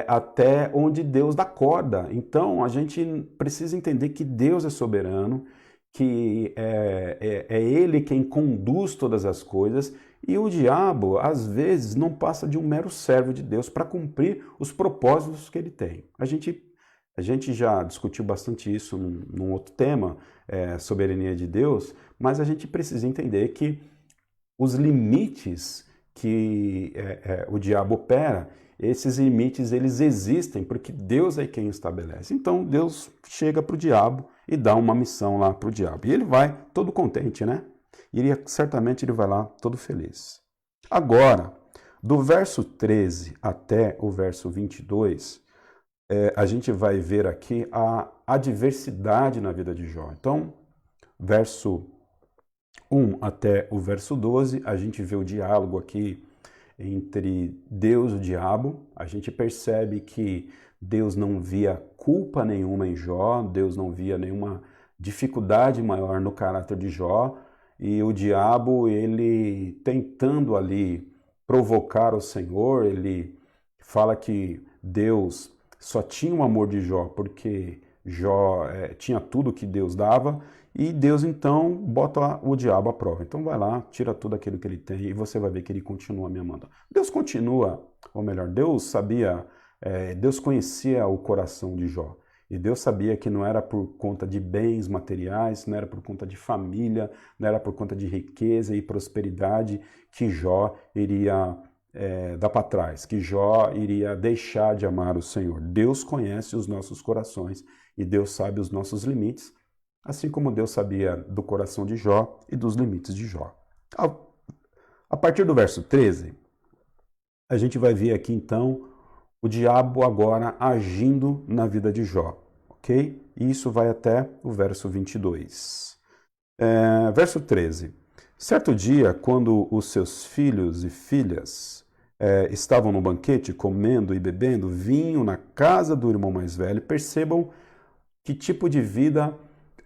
[SPEAKER 1] até onde Deus dá corda. Então, a gente precisa entender que Deus é soberano, que é Ele quem conduz todas as coisas, e o diabo, às vezes, não passa de um mero servo de Deus para cumprir os propósitos que ele tem. A gente já discutiu bastante isso num outro tema, soberania de Deus, mas a gente precisa entender que os limites que o diabo opera, esses limites eles existem porque Deus é quem estabelece. Então Deus chega para o diabo e dá uma missão lá para o diabo. E ele vai todo contente, né? Certamente ele vai lá todo feliz. Agora, do verso 13 até o verso 22, a gente vai ver aqui a adversidade na vida de Jó. Então, verso 1 até o verso 12, a gente vê o diálogo aqui entre Deus e o diabo. A gente percebe que Deus não via culpa nenhuma em Jó, Deus não via nenhuma dificuldade maior no caráter de Jó, e o diabo, ele tentando ali provocar o Senhor, ele fala que Deus só tinha o amor de Jó porque Jó tinha tudo que Deus dava, e Deus então bota o diabo à prova. Então vai lá, tira tudo aquilo que ele tem e você vai ver que ele continua me amando. Deus continua, ou melhor, Deus sabia, Deus conhecia o coração de Jó. E Deus sabia que não era por conta de bens materiais, não era por conta de família, não era por conta de riqueza e prosperidade que Jó iria dar para trás, que Jó iria deixar de amar o Senhor. Deus conhece os nossos corações e Deus sabe os nossos limites, assim como Deus sabia do coração de Jó e dos limites de Jó. A partir do verso 13, a gente vai ver aqui então o diabo agora agindo na vida de Jó, ok? E isso vai até o verso 22. Verso 13. Certo dia, quando os seus filhos e filhas estavam no banquete, comendo e bebendo vinho na casa do irmão mais velho, percebam que tipo de vida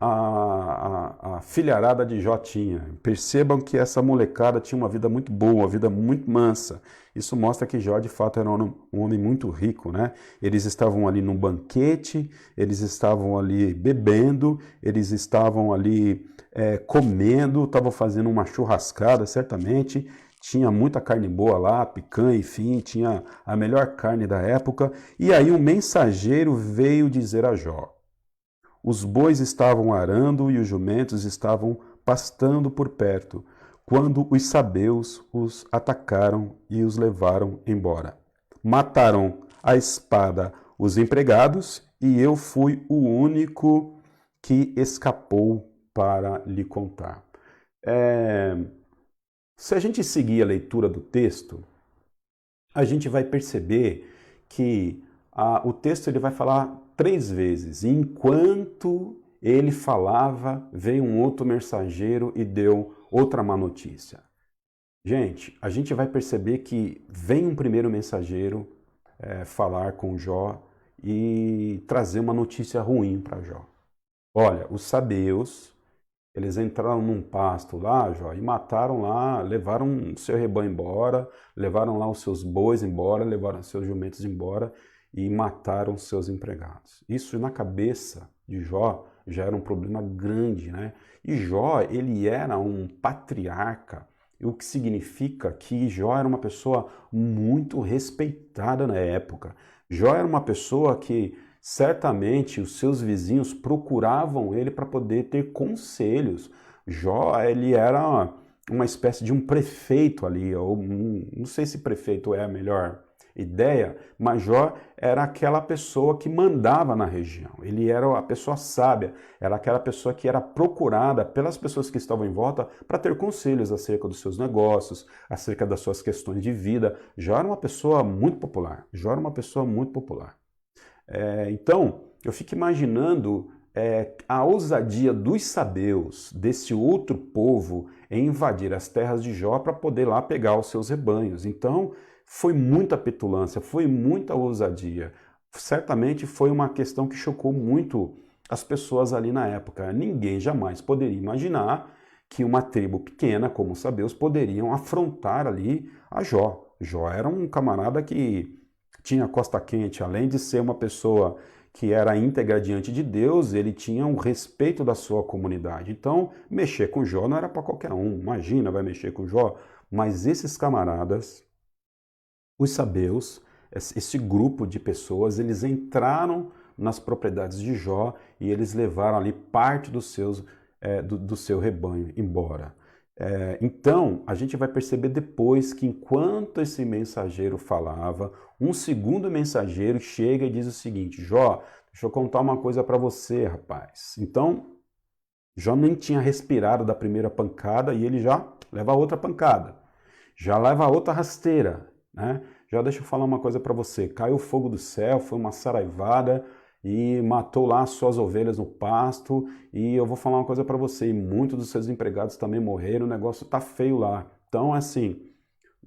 [SPEAKER 1] a filharada de Jó tinha. Percebam que essa molecada tinha uma vida muito boa, uma vida muito mansa. Isso mostra que Jó, de fato, era um homem muito rico, né? Eles estavam ali num banquete, eles estavam ali bebendo, eles estavam ali comendo, estavam fazendo uma churrascada, certamente. tinha muita carne boa lá, picanha, enfim, tinha a melhor carne da época. E aí um mensageiro veio dizer a Jó: os bois estavam arando e os jumentos estavam pastando por perto, quando os sabeus os atacaram e os levaram embora. Mataram à espada os empregados e eu fui o único que escapou para lhe contar. Se a gente seguir a leitura do texto, a gente vai perceber que o texto ele vai falar 3 vezes. E enquanto ele falava, veio um outro mensageiro e deu outra má notícia. Gente, a gente vai perceber que vem um primeiro mensageiro falar com Jó e trazer uma notícia ruim para Jó. Olha, os sabeus, eles entraram num pasto lá, Jó, e mataram lá, levaram o seu rebanho embora, levaram lá os seus bois embora, levaram os seus jumentos embora e mataram os seus empregados. Isso na cabeça de Jó já era um problema grande, né? E Jó, ele era um patriarca, o que significa que Jó era uma pessoa muito respeitada na época. Jó era uma pessoa que certamente os seus vizinhos procuravam ele para poder ter conselhos. Jó, ele era uma espécie de um prefeito ali, ou não sei se prefeito é a melhor ideia, mas Jó era aquela pessoa que mandava na região. Ele era a pessoa sábia, era aquela pessoa que era procurada pelas pessoas que estavam em volta para ter conselhos acerca dos seus negócios, acerca das suas questões de vida. Jó era uma pessoa muito popular. Jó era uma pessoa muito popular. Então, eu fico imaginando a ousadia dos sabeus, desse outro povo, em invadir as terras de Jó para poder lá pegar os seus rebanhos. Então, foi muita petulância, foi muita ousadia. Certamente foi uma questão que chocou muito as pessoas ali na época. Ninguém jamais poderia imaginar que uma tribo pequena como os sabeus poderiam afrontar ali a Jó. Jó era um camarada que tinha costa quente, além de ser uma pessoa que era íntegra diante de Deus, ele tinha um respeito da sua comunidade. Então, mexer com Jó não era para qualquer um. Imagina, vai mexer com Jó. Mas esses camaradas, os sabeus, esse grupo de pessoas, eles entraram nas propriedades de Jó e eles levaram ali parte do seu rebanho embora. Então, a gente vai perceber depois que enquanto esse mensageiro falava, um segundo mensageiro chega e diz o seguinte: Jó, deixa eu contar uma coisa para você, rapaz. Então, Jó nem tinha respirado da primeira pancada e ele já leva outra pancada, já leva outra rasteira, né? Já deixa eu falar uma coisa para você: caiu fogo do céu, foi uma saraivada e matou lá as suas ovelhas no pasto, e eu vou falar uma coisa para você, e muitos dos seus empregados também morreram, o negócio tá feio lá. Então, assim,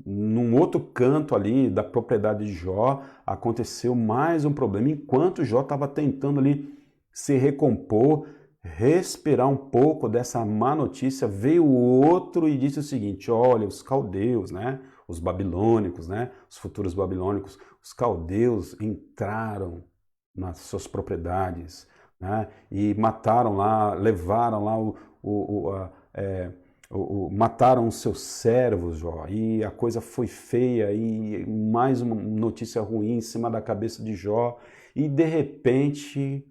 [SPEAKER 1] num outro canto ali da propriedade de Jó, aconteceu mais um problema, enquanto Jó estava tentando ali se recompor, respirar um pouco dessa má notícia, veio o outro e disse o seguinte: olha, os caldeus, né, os babilônicos, né, os futuros babilônicos, os caldeus entraram nas suas propriedades, né? E mataram lá, levaram lá mataram os seus servos, Jó, e a coisa foi feia, e mais uma notícia ruim em cima da cabeça de Jó, e de repente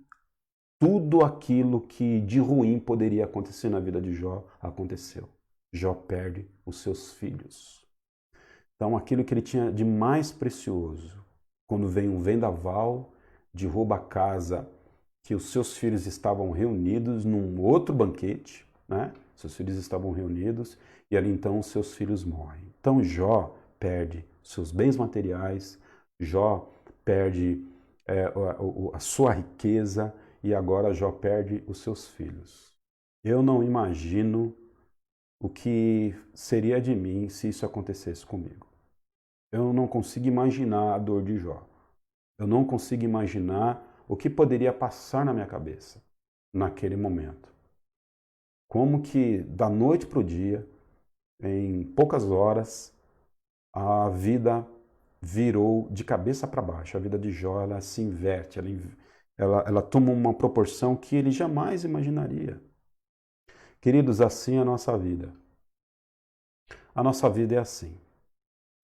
[SPEAKER 1] tudo aquilo que de ruim poderia acontecer na vida de Jó aconteceu. Jó perde os seus filhos. Então aquilo que ele tinha de mais precioso, quando vem um vendaval, derruba a casa que os seus filhos estavam reunidos num outro banquete, né? Seus filhos estavam reunidos e ali então os seus filhos morrem. Então Jó perde seus bens materiais, Jó perde a sua riqueza e agora Jó perde os seus filhos. Eu não imagino o que seria de mim se isso acontecesse comigo. Eu não consigo imaginar a dor de Jó. Eu não consigo imaginar o que poderia passar na minha cabeça naquele momento. Como que da noite para o dia, em poucas horas, a vida virou de cabeça para baixo. A vida de Jó, ela se inverte, ela toma uma proporção que ele jamais imaginaria. Queridos, assim é a nossa vida. A nossa vida é assim.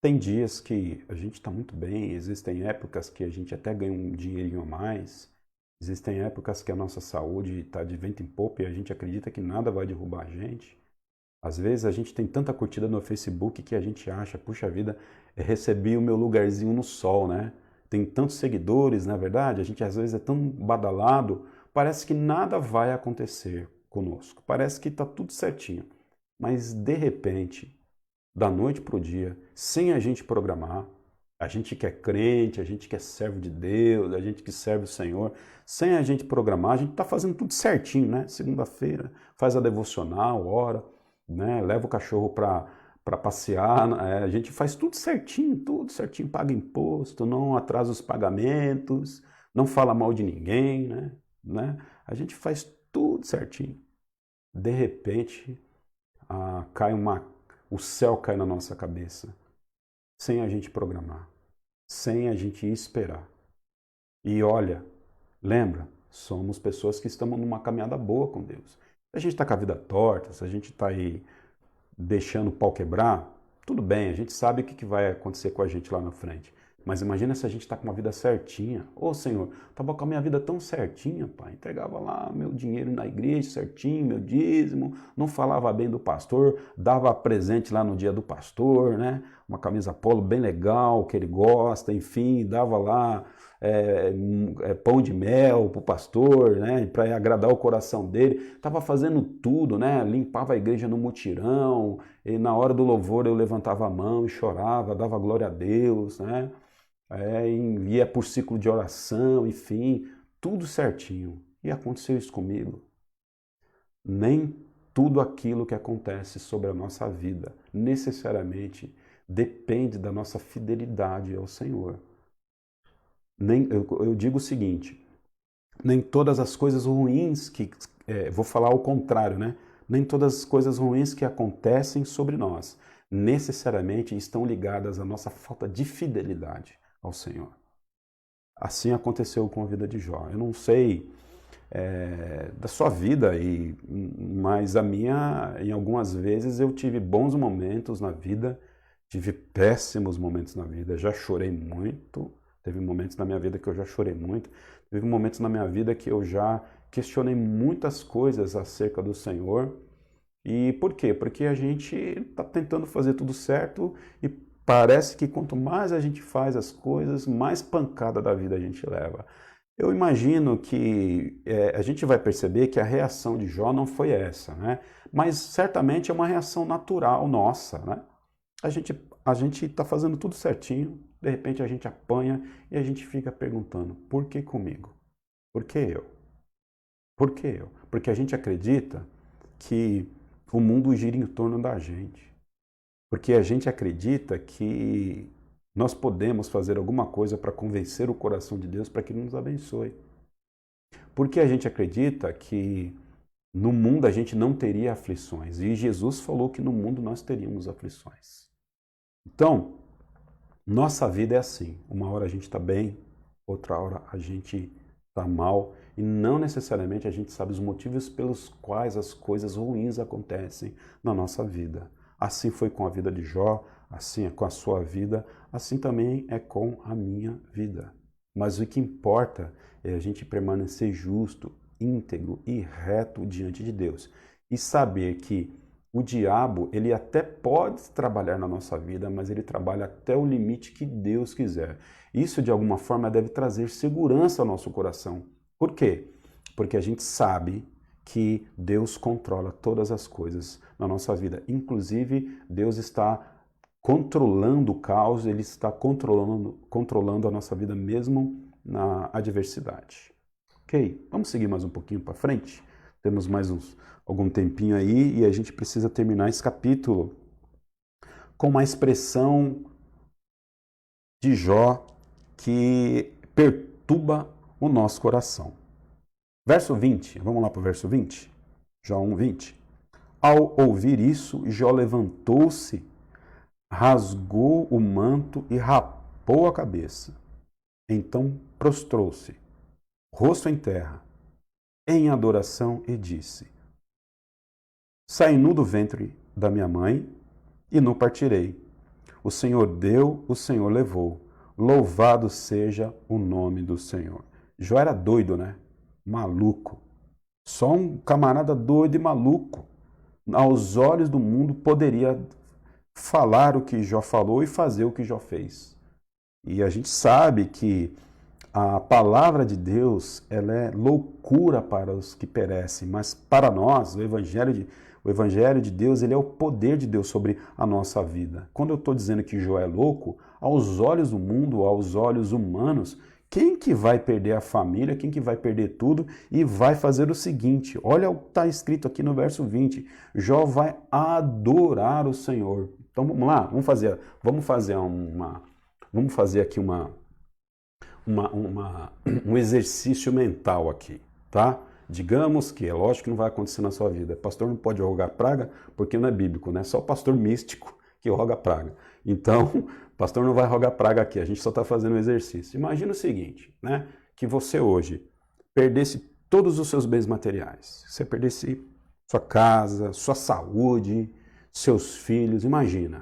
[SPEAKER 1] Tem dias que a gente está muito bem, existem épocas que a gente até ganha um dinheirinho a mais, existem épocas que a nossa saúde está de vento em popa e a gente acredita que nada vai derrubar a gente. Às vezes a gente tem tanta curtida no Facebook que a gente acha, puxa vida, recebi o meu lugarzinho no sol, né? Tem tantos seguidores, na verdade, a gente às vezes é tão badalado, parece que nada vai acontecer conosco, parece que está tudo certinho. Mas de repente, da noite para o dia, sem a gente programar, a gente que é crente, a gente que é servo de Deus, a gente que serve o Senhor, sem a gente programar, a gente está fazendo tudo certinho, né? Segunda-feira, faz a devocional, ora, né? Leva o cachorro para passear, a gente faz tudo certinho, paga imposto, não atrasa os pagamentos, não fala mal de ninguém, né? A gente faz tudo certinho. De repente, o céu cai na nossa cabeça, sem a gente programar, sem a gente esperar. E olha, lembra, somos pessoas que estamos numa caminhada boa com Deus. Se a gente está com a vida torta, se a gente está aí deixando o pau quebrar, tudo bem, a gente sabe o que vai acontecer com a gente lá na frente. Mas imagina se a gente está com uma vida certinha. Ô Senhor, estava com a minha vida tão certinha, pai. Entregava lá meu dinheiro na igreja certinho, meu dízimo, não falava bem do pastor, dava presente lá no dia do pastor, né? Uma camisa polo bem legal, que ele gosta, enfim, dava lá pão de mel para o pastor, né? Para agradar o coração dele. Estava fazendo tudo, né? Limpava a igreja no mutirão, e na hora do louvor eu levantava a mão e chorava, dava glória a Deus, né? Ia por ciclo de oração, enfim, tudo certinho. E aconteceu isso comigo. Nem tudo aquilo que acontece sobre a nossa vida necessariamente depende da nossa fidelidade ao Senhor. Eu digo o seguinte, nem todas as coisas ruins vou falar ao contrário, né? Nem todas as coisas ruins que acontecem sobre nós necessariamente estão ligadas à nossa falta de fidelidade ao Senhor. Assim aconteceu com a vida de Jó. Eu não sei da sua vida, mas a minha, em algumas vezes eu tive bons momentos na vida, tive péssimos momentos na vida, já chorei muito, teve momentos na minha vida que eu já chorei muito, teve momentos na minha vida que eu já questionei muitas coisas acerca do Senhor. E por quê? Porque a gente está tentando fazer tudo certo e parece que quanto mais a gente faz as coisas, mais pancada da vida a gente leva. Eu imagino que a gente vai perceber que a reação de Jó não foi essa, né? Mas certamente é uma reação natural nossa, né? A gente está fazendo tudo certinho, de repente a gente apanha e a gente fica perguntando, por que comigo? Por que eu? Por que eu? Porque a gente acredita que o mundo gira em torno da gente. Porque a gente acredita que nós podemos fazer alguma coisa para convencer o coração de Deus para que Ele nos abençoe. Porque a gente acredita que no mundo a gente não teria aflições. E Jesus falou que no mundo nós teríamos aflições. Então, nossa vida é assim. Uma hora a gente está bem, outra hora a gente está mal. E não necessariamente a gente sabe os motivos pelos quais as coisas ruins acontecem na nossa vida. Assim foi com a vida de Jó, assim é com a sua vida, assim também é com a minha vida. Mas o que importa é a gente permanecer justo, íntegro e reto diante de Deus. E saber que o diabo, ele até pode trabalhar na nossa vida, mas ele trabalha até o limite que Deus quiser. Isso, de alguma forma, deve trazer segurança ao nosso coração. Por quê? Porque a gente sabe que Deus controla todas as coisas na nossa vida. Inclusive, Deus está controlando o caos, Ele está controlando a nossa vida mesmo na adversidade. Ok? Vamos seguir mais um pouquinho para frente? Temos mais algum tempinho aí e a gente precisa terminar esse capítulo com uma expressão de Jó que perturba o nosso coração. Verso 20, vamos lá para o verso 20? Jó 1, 20. Ao ouvir isso, Jó levantou-se, rasgou o manto e rapou a cabeça. Então prostrou-se, rosto em terra, em adoração e disse: Saí nu do ventre da minha mãe, e não partirei. O Senhor deu, o Senhor levou. Louvado seja o nome do Senhor. Jó era doido, né? Maluco. Só um camarada doido e maluco, aos olhos do mundo, poderia falar o que Jó falou e fazer o que Jó fez. E a gente sabe que a palavra de Deus, ela é loucura para os que perecem, mas para nós, o evangelho de Deus, ele é o poder de Deus sobre a nossa vida. Quando eu estou dizendo que Jó é louco, aos olhos do mundo, aos olhos humanos, quem que vai perder a família, quem que vai perder tudo e vai fazer o seguinte, olha o que está escrito aqui no verso 20, Jó vai adorar o Senhor. Então vamos lá, vamos fazer aqui um exercício mental aqui, tá? Digamos que, é lógico que não vai acontecer na sua vida. Pastor não pode rogar praga porque não é bíblico, né? Só o pastor místico que roga praga. Então, pastor não vai rogar praga aqui, a gente só está fazendo um exercício. Imagina o seguinte, né? Que você hoje perdesse todos os seus bens materiais. Você perdesse sua casa, sua saúde, seus filhos. Imaginou?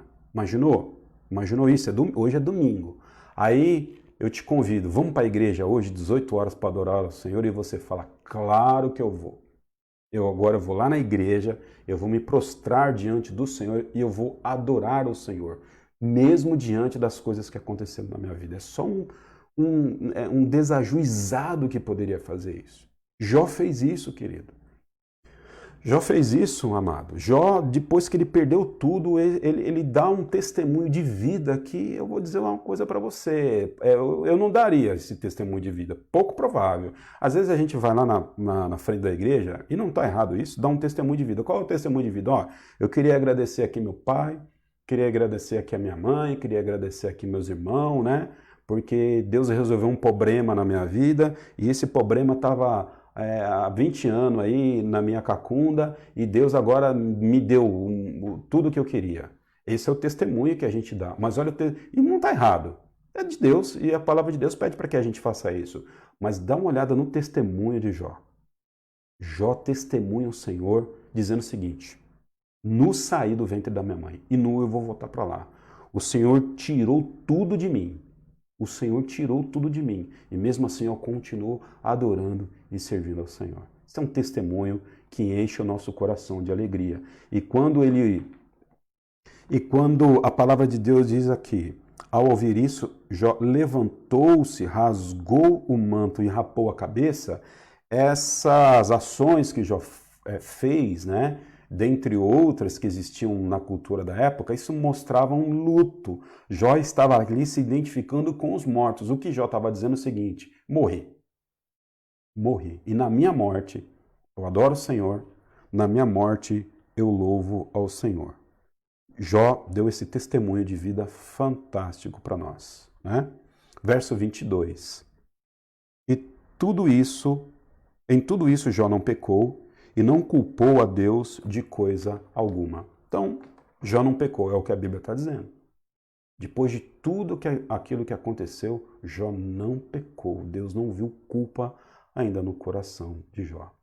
[SPEAKER 1] Imaginou isso? Hoje é domingo. Aí eu te convido, vamos para a igreja hoje, 18 horas, para adorar o Senhor, e você fala, claro que eu vou. Eu agora vou lá na igreja, eu vou me prostrar diante do Senhor e eu vou adorar o Senhor, mesmo diante das coisas que aconteceram na minha vida. É só um desajuizado que poderia fazer isso. Jó fez isso, querido. Jó fez isso, amado. Jó, depois que ele perdeu tudo, ele dá um testemunho de vida que eu vou dizer uma coisa para você. Eu não daria esse testemunho de vida, pouco provável. Às vezes a gente vai lá na frente da igreja, e não está errado isso, dá um testemunho de vida. Qual é o testemunho de vida? Ó, eu queria agradecer aqui meu pai, queria agradecer aqui a minha mãe, queria agradecer aqui meus irmãos, né? Porque Deus resolveu um problema na minha vida, e esse problema estava há 20 anos aí na minha cacunda e Deus agora me deu tudo o que eu queria. Esse é o testemunho que a gente dá. Mas olha, e não está errado. É de Deus e a palavra de Deus pede para que a gente faça isso. Mas dá uma olhada no testemunho de Jó. Jó testemunha o Senhor dizendo o seguinte, nu saí do ventre da minha mãe e nu eu vou voltar para lá. O Senhor tirou tudo de mim. O Senhor tirou tudo de mim e mesmo assim eu continuo adorando e servindo ao Senhor. Isso é um testemunho que enche o nosso coração de alegria. E quando a palavra de Deus diz aqui, ao ouvir isso, Jó levantou-se, rasgou o manto e rapou a cabeça, essas ações que Jó fez, né? Dentre outras que existiam na cultura da época, isso mostrava um luto. Jó estava ali se identificando com os mortos. O que Jó estava dizendo é o seguinte, morri. E na minha morte, eu adoro o Senhor, na minha morte eu louvo ao Senhor. Jó deu esse testemunho de vida fantástico para nós, né? Verso 22. E em tudo isso Jó não pecou, e não culpou a Deus de coisa alguma. Então, Jó não pecou, é o que a Bíblia está dizendo. Depois de tudo aquilo que aconteceu, Jó não pecou. Deus não viu culpa ainda no coração de Jó.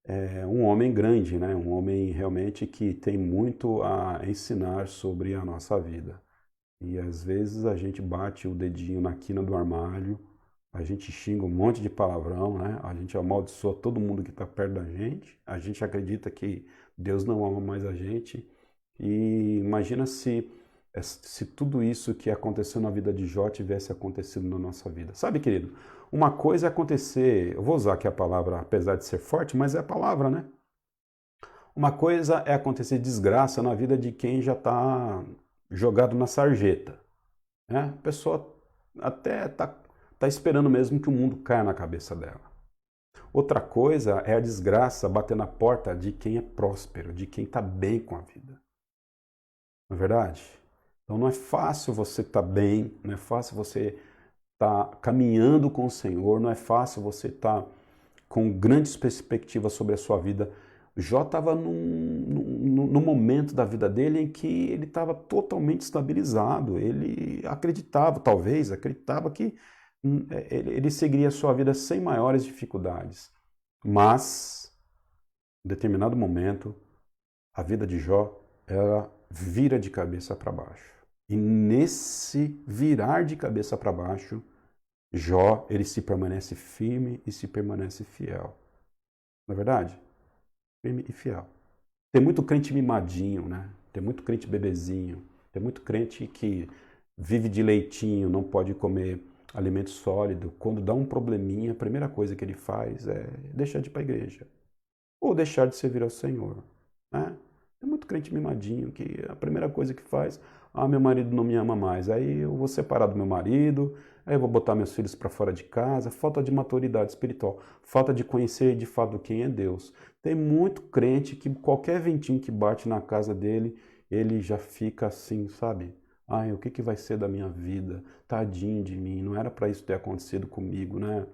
[SPEAKER 1] É um homem grande, né? Um homem realmente que tem muito a ensinar sobre a nossa vida. E às vezes a gente bate o dedinho na quina do armário, a gente xinga um monte de palavrão, né? A gente amaldiçoa todo mundo que está perto da gente. A gente acredita que Deus não ama mais a gente. E imagina se tudo isso que aconteceu na vida de Jó tivesse acontecido na nossa vida. Sabe, querido? Uma coisa é acontecer, eu vou usar aqui a palavra, apesar de ser forte, mas é a palavra, né? Uma coisa é acontecer desgraça na vida de quem já está jogado na sarjeta, né? A pessoa até está esperando mesmo que o mundo caia na cabeça dela. Outra coisa é a desgraça bater na porta de quem é próspero, de quem está bem com a vida. Não é verdade? Então não é fácil você estar bem, não é fácil você estar caminhando com o Senhor, não é fácil você estar com grandes perspectivas sobre a sua vida. Jó estava num momento da vida dele em que ele estava totalmente estabilizado, ele acreditava que ele seguiria a sua vida sem maiores dificuldades. Mas, em determinado momento, a vida de Jó era vira de cabeça para baixo. E nesse virar de cabeça para baixo, Jó, ele se permanece firme e se permanece fiel. Não é verdade? Firme e fiel. Tem muito crente mimadinho, né? Tem muito crente bebezinho. Tem muito crente que vive de leitinho, não pode comer alimento sólido. Quando dá um probleminha, a primeira coisa que ele faz é deixar de ir para a igreja. Ou deixar de servir ao Senhor, né? Tem muito crente mimadinho que a primeira coisa que faz, meu marido não me ama mais, aí eu vou separar do meu marido, aí eu vou botar meus filhos para fora de casa. Falta de maturidade espiritual, falta de conhecer de fato quem é Deus. Tem muito crente que qualquer ventinho que bate na casa dele, ele já fica assim, sabe? Ai, o que vai ser da minha vida? Tadinho de mim, não era para isso ter acontecido comigo, né?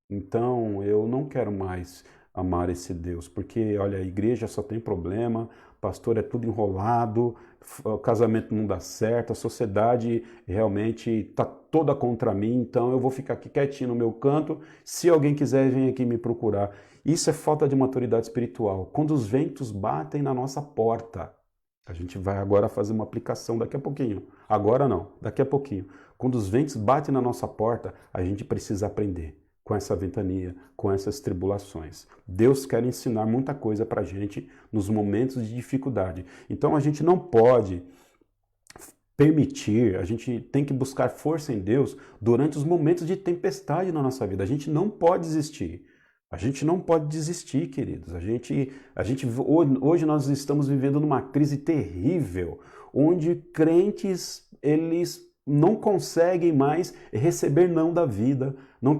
[SPEAKER 1] Então, eu não quero mais amar esse Deus, porque, olha, a igreja só tem problema, pastor é tudo enrolado, o casamento não dá certo, a sociedade realmente está toda contra mim, então eu vou ficar aqui quietinho no meu canto, se alguém quiser, vem aqui me procurar. Isso é falta de maturidade espiritual. Quando os ventos batem na nossa porta, a gente vai agora fazer uma aplicação daqui a pouquinho. Agora não, daqui a pouquinho. Quando os ventos batem na nossa porta, a gente precisa aprender com essa ventania, com essas tribulações. Deus quer ensinar muita coisa para a gente nos momentos de dificuldade. Então a gente não pode permitir, a gente tem que buscar força em Deus durante os momentos de tempestade na nossa vida. A gente não pode desistir. A gente não pode desistir, queridos. Hoje nós estamos vivendo numa crise terrível, onde crentes, eles não conseguem mais receber não da vida, não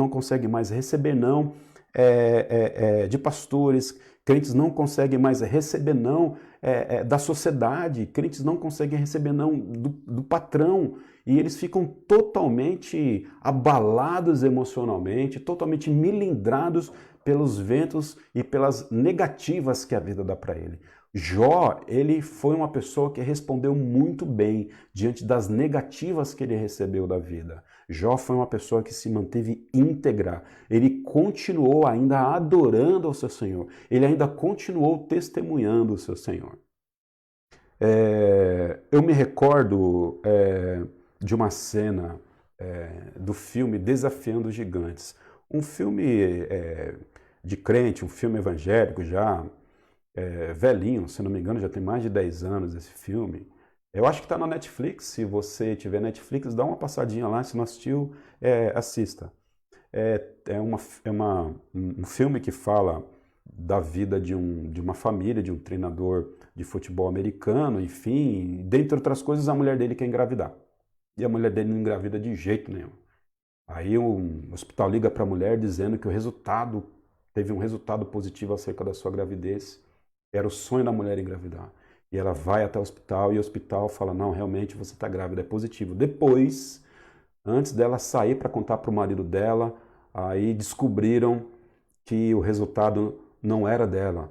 [SPEAKER 1] conseguem mais receber não de pastores, crentes não conseguem mais receber não da sociedade, crentes não conseguem receber não do patrão, e eles ficam totalmente abalados emocionalmente, totalmente milindrados pelos ventos e pelas negativas que a vida dá para ele. Jó, ele foi uma pessoa que respondeu muito bem diante das negativas que ele recebeu da vida. Jó foi uma pessoa que se manteve íntegra. Ele continuou ainda adorando ao seu Senhor. Ele ainda continuou testemunhando o seu Senhor. Eu me recordo de uma cena do filme Desafiando os Gigantes. Um filme de crente, um filme evangélico já velhinho, se não me engano, já tem mais de 10 anos esse filme. Eu acho que está na Netflix. Se você tiver Netflix, dá uma passadinha lá. Se não assistiu, assista. Um filme que fala da vida de uma família, de um treinador de futebol americano, enfim. Dentre outras coisas, a mulher dele quer engravidar. E a mulher dele não engravida de jeito nenhum. Aí o hospital liga para a mulher dizendo que teve um resultado positivo acerca da sua gravidez. Era o sonho da mulher engravidar. E ela vai até o hospital e o hospital fala, não, realmente você está grávida, é positivo. Depois, antes dela sair para contar para o marido dela, aí descobriram que o resultado não era dela,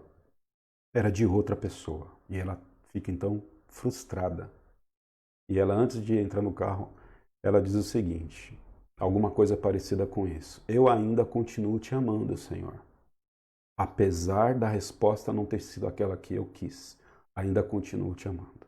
[SPEAKER 1] era de outra pessoa. E ela fica então frustrada. E ela, antes de entrar no carro, ela diz o seguinte, alguma coisa parecida com isso. Eu ainda continuo te amando, Senhor. Apesar da resposta não ter sido aquela que eu quis, ainda continuo te amando.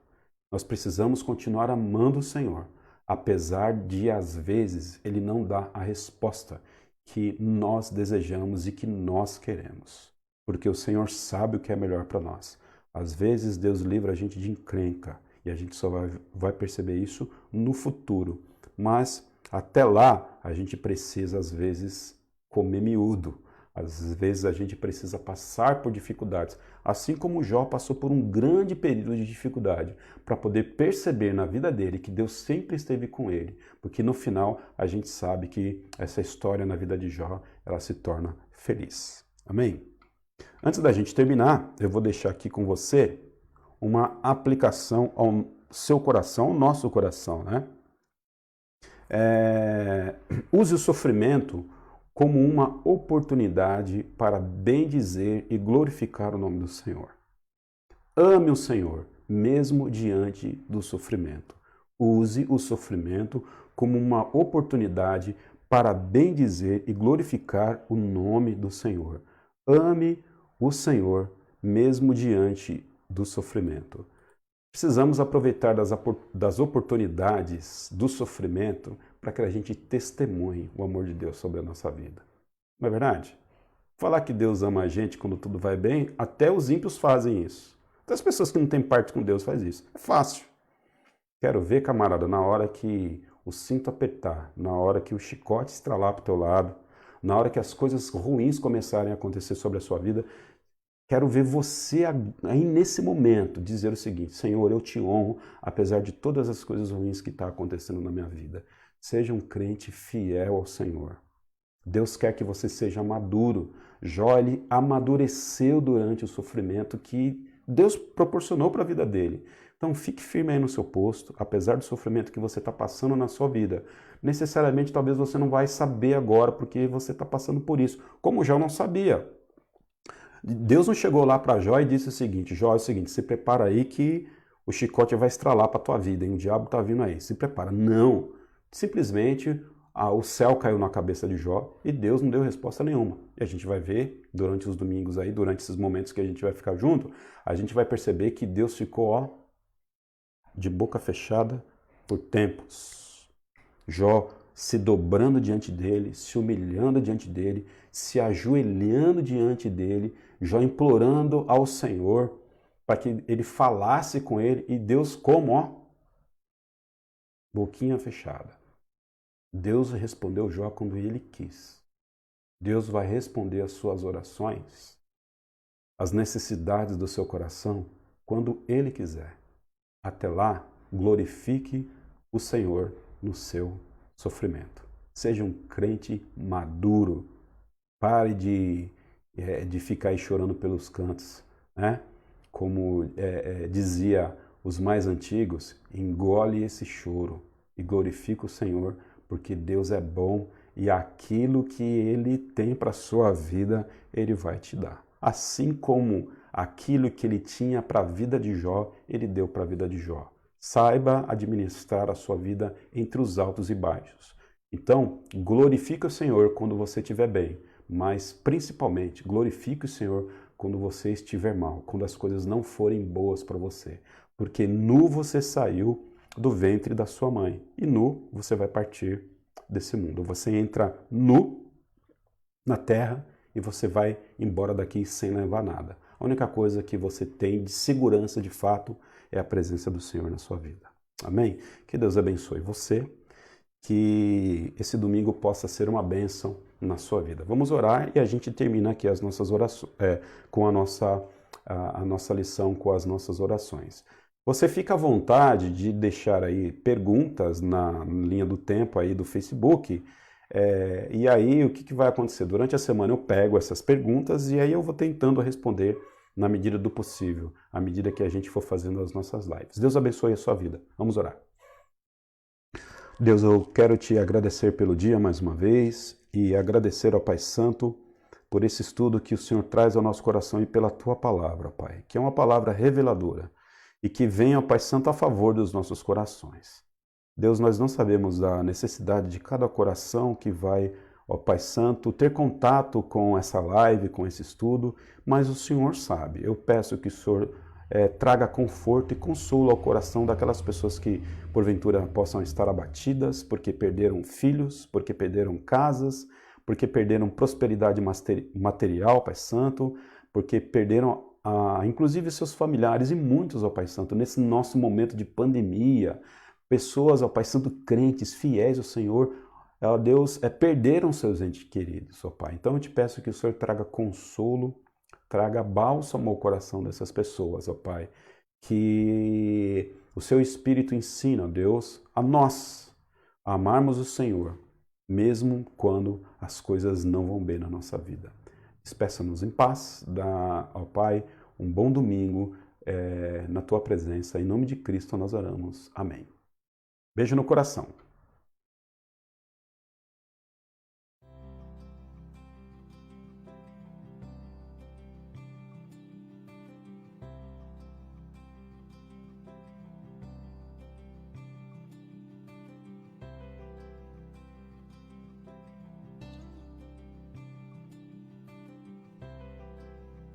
[SPEAKER 1] Nós precisamos continuar amando o Senhor, apesar de, às vezes, Ele não dar a resposta que nós desejamos e que nós queremos. Porque o Senhor sabe o que é melhor para nós. Às vezes, Deus livra a gente de encrenca e a gente só vai perceber isso no futuro. Mas, até lá, a gente precisa, às vezes, comer miúdo. Às vezes a gente precisa passar por dificuldades, assim como Jó passou por um grande período de dificuldade, para poder perceber na vida dele que Deus sempre esteve com ele, porque no final a gente sabe que essa história na vida de Jó, ela se torna feliz. Amém? Antes da gente terminar, eu vou deixar aqui com você uma aplicação ao seu coração, ao nosso coração, né? Use o sofrimento como uma oportunidade para bendizer e glorificar o nome do Senhor. Ame o Senhor, mesmo diante do sofrimento. Use o sofrimento como uma oportunidade para bendizer e glorificar o nome do Senhor. Ame o Senhor, mesmo diante do sofrimento. Precisamos aproveitar das oportunidades do sofrimento para que a gente testemunhe o amor de Deus sobre a nossa vida. Não é verdade? Falar que Deus ama a gente quando tudo vai bem, até os ímpios fazem isso. Até as pessoas que não têm parte com Deus fazem isso. É fácil. Quero ver, camarada, na hora que o cinto apertar, na hora que o chicote estralar para o teu lado, na hora que as coisas ruins começarem a acontecer sobre a sua vida, quero ver você aí nesse momento dizer o seguinte: Senhor, eu te honro, apesar de todas as coisas ruins que estão acontecendo na minha vida. Seja um crente fiel ao Senhor. Deus quer que você seja maduro. Jó, ele amadureceu durante o sofrimento que Deus proporcionou para a vida dele. Então fique firme aí no seu posto, apesar do sofrimento que você está passando na sua vida. Necessariamente talvez você não vai saber agora porque você está passando por isso, como Jó não sabia. Deus não chegou lá para Jó e disse o seguinte: Jó, é o seguinte, se prepara aí que o chicote vai estralar para a tua vida, e o diabo está vindo aí, se prepara. Não, simplesmente o céu caiu na cabeça de Jó e Deus não deu resposta nenhuma. E a gente vai ver durante os domingos aí, durante esses momentos que a gente vai ficar junto, a gente vai perceber que Deus ficou de boca fechada por tempos. Jó se dobrando diante dele, se humilhando diante dele, se ajoelhando diante dele, Jó implorando ao Senhor para que ele falasse com ele, e Deus como? Boquinha fechada. Deus respondeu Jó quando ele quis. Deus vai responder às suas orações, às necessidades do seu coração, quando ele quiser. Até lá, glorifique o Senhor no seu sofrimento. Seja um crente maduro. Pare de ficar aí chorando pelos cantos, né? Como dizia os mais antigos, engole esse choro e glorifica o Senhor, porque Deus é bom e aquilo que Ele tem para a sua vida, Ele vai te dar. Assim como aquilo que Ele tinha para a vida de Jó, Ele deu para a vida de Jó. Saiba administrar a sua vida entre os altos e baixos. Então, glorifique o Senhor quando você estiver bem, mas principalmente glorifique o Senhor quando você estiver mal, quando as coisas não forem boas para você. Porque nu você saiu do ventre da sua mãe e nu você vai partir desse mundo. Você entra nu na terra e você vai embora daqui sem levar nada. A única coisa que você tem de segurança de fato é a presença do Senhor na sua vida. Amém? Que Deus abençoe você, que esse domingo possa ser uma bênção na sua vida. Vamos orar e a gente termina aqui as nossas orações, com a nossa lição, com as nossas orações. Você fica à vontade de deixar aí perguntas na linha do tempo aí do Facebook, e aí o que vai acontecer? Durante a semana eu pego essas perguntas e aí eu vou tentando responder na medida do possível, à medida que a gente for fazendo as nossas lives. Deus abençoe a sua vida. Vamos orar. Deus, eu quero te agradecer pelo dia mais uma vez e agradecer ao Pai Santo por esse estudo que o Senhor traz ao nosso coração e pela Tua palavra, Pai, que é uma palavra reveladora e que vem, ó Pai Santo, a favor dos nossos corações. Deus, nós não sabemos da necessidade de cada coração que vai, ó Pai Santo, ter contato com essa live, com esse estudo, mas o Senhor sabe. Eu peço que o Senhor traga conforto e consolo ao coração daquelas pessoas que, porventura, possam estar abatidas porque perderam filhos, porque perderam casas, porque perderam prosperidade material, Pai Santo, porque perderam, inclusive, seus familiares e muitos, ó Pai Santo, nesse nosso momento de pandemia, pessoas, ó Pai Santo, crentes, fiéis ao Senhor, ó Deus, perderam seus entes queridos, ó Pai. Então eu te peço que o Senhor traga consolo, traga bálsamo ao coração dessas pessoas, ó Pai. Que o Seu Espírito ensina, ó Deus, a nós a amarmos o Senhor, mesmo quando as coisas não vão bem na nossa vida. Despeça-nos em paz, dá ao Pai um bom domingo na Tua presença. Em nome de Cristo nós oramos. Amém. Beijo no coração.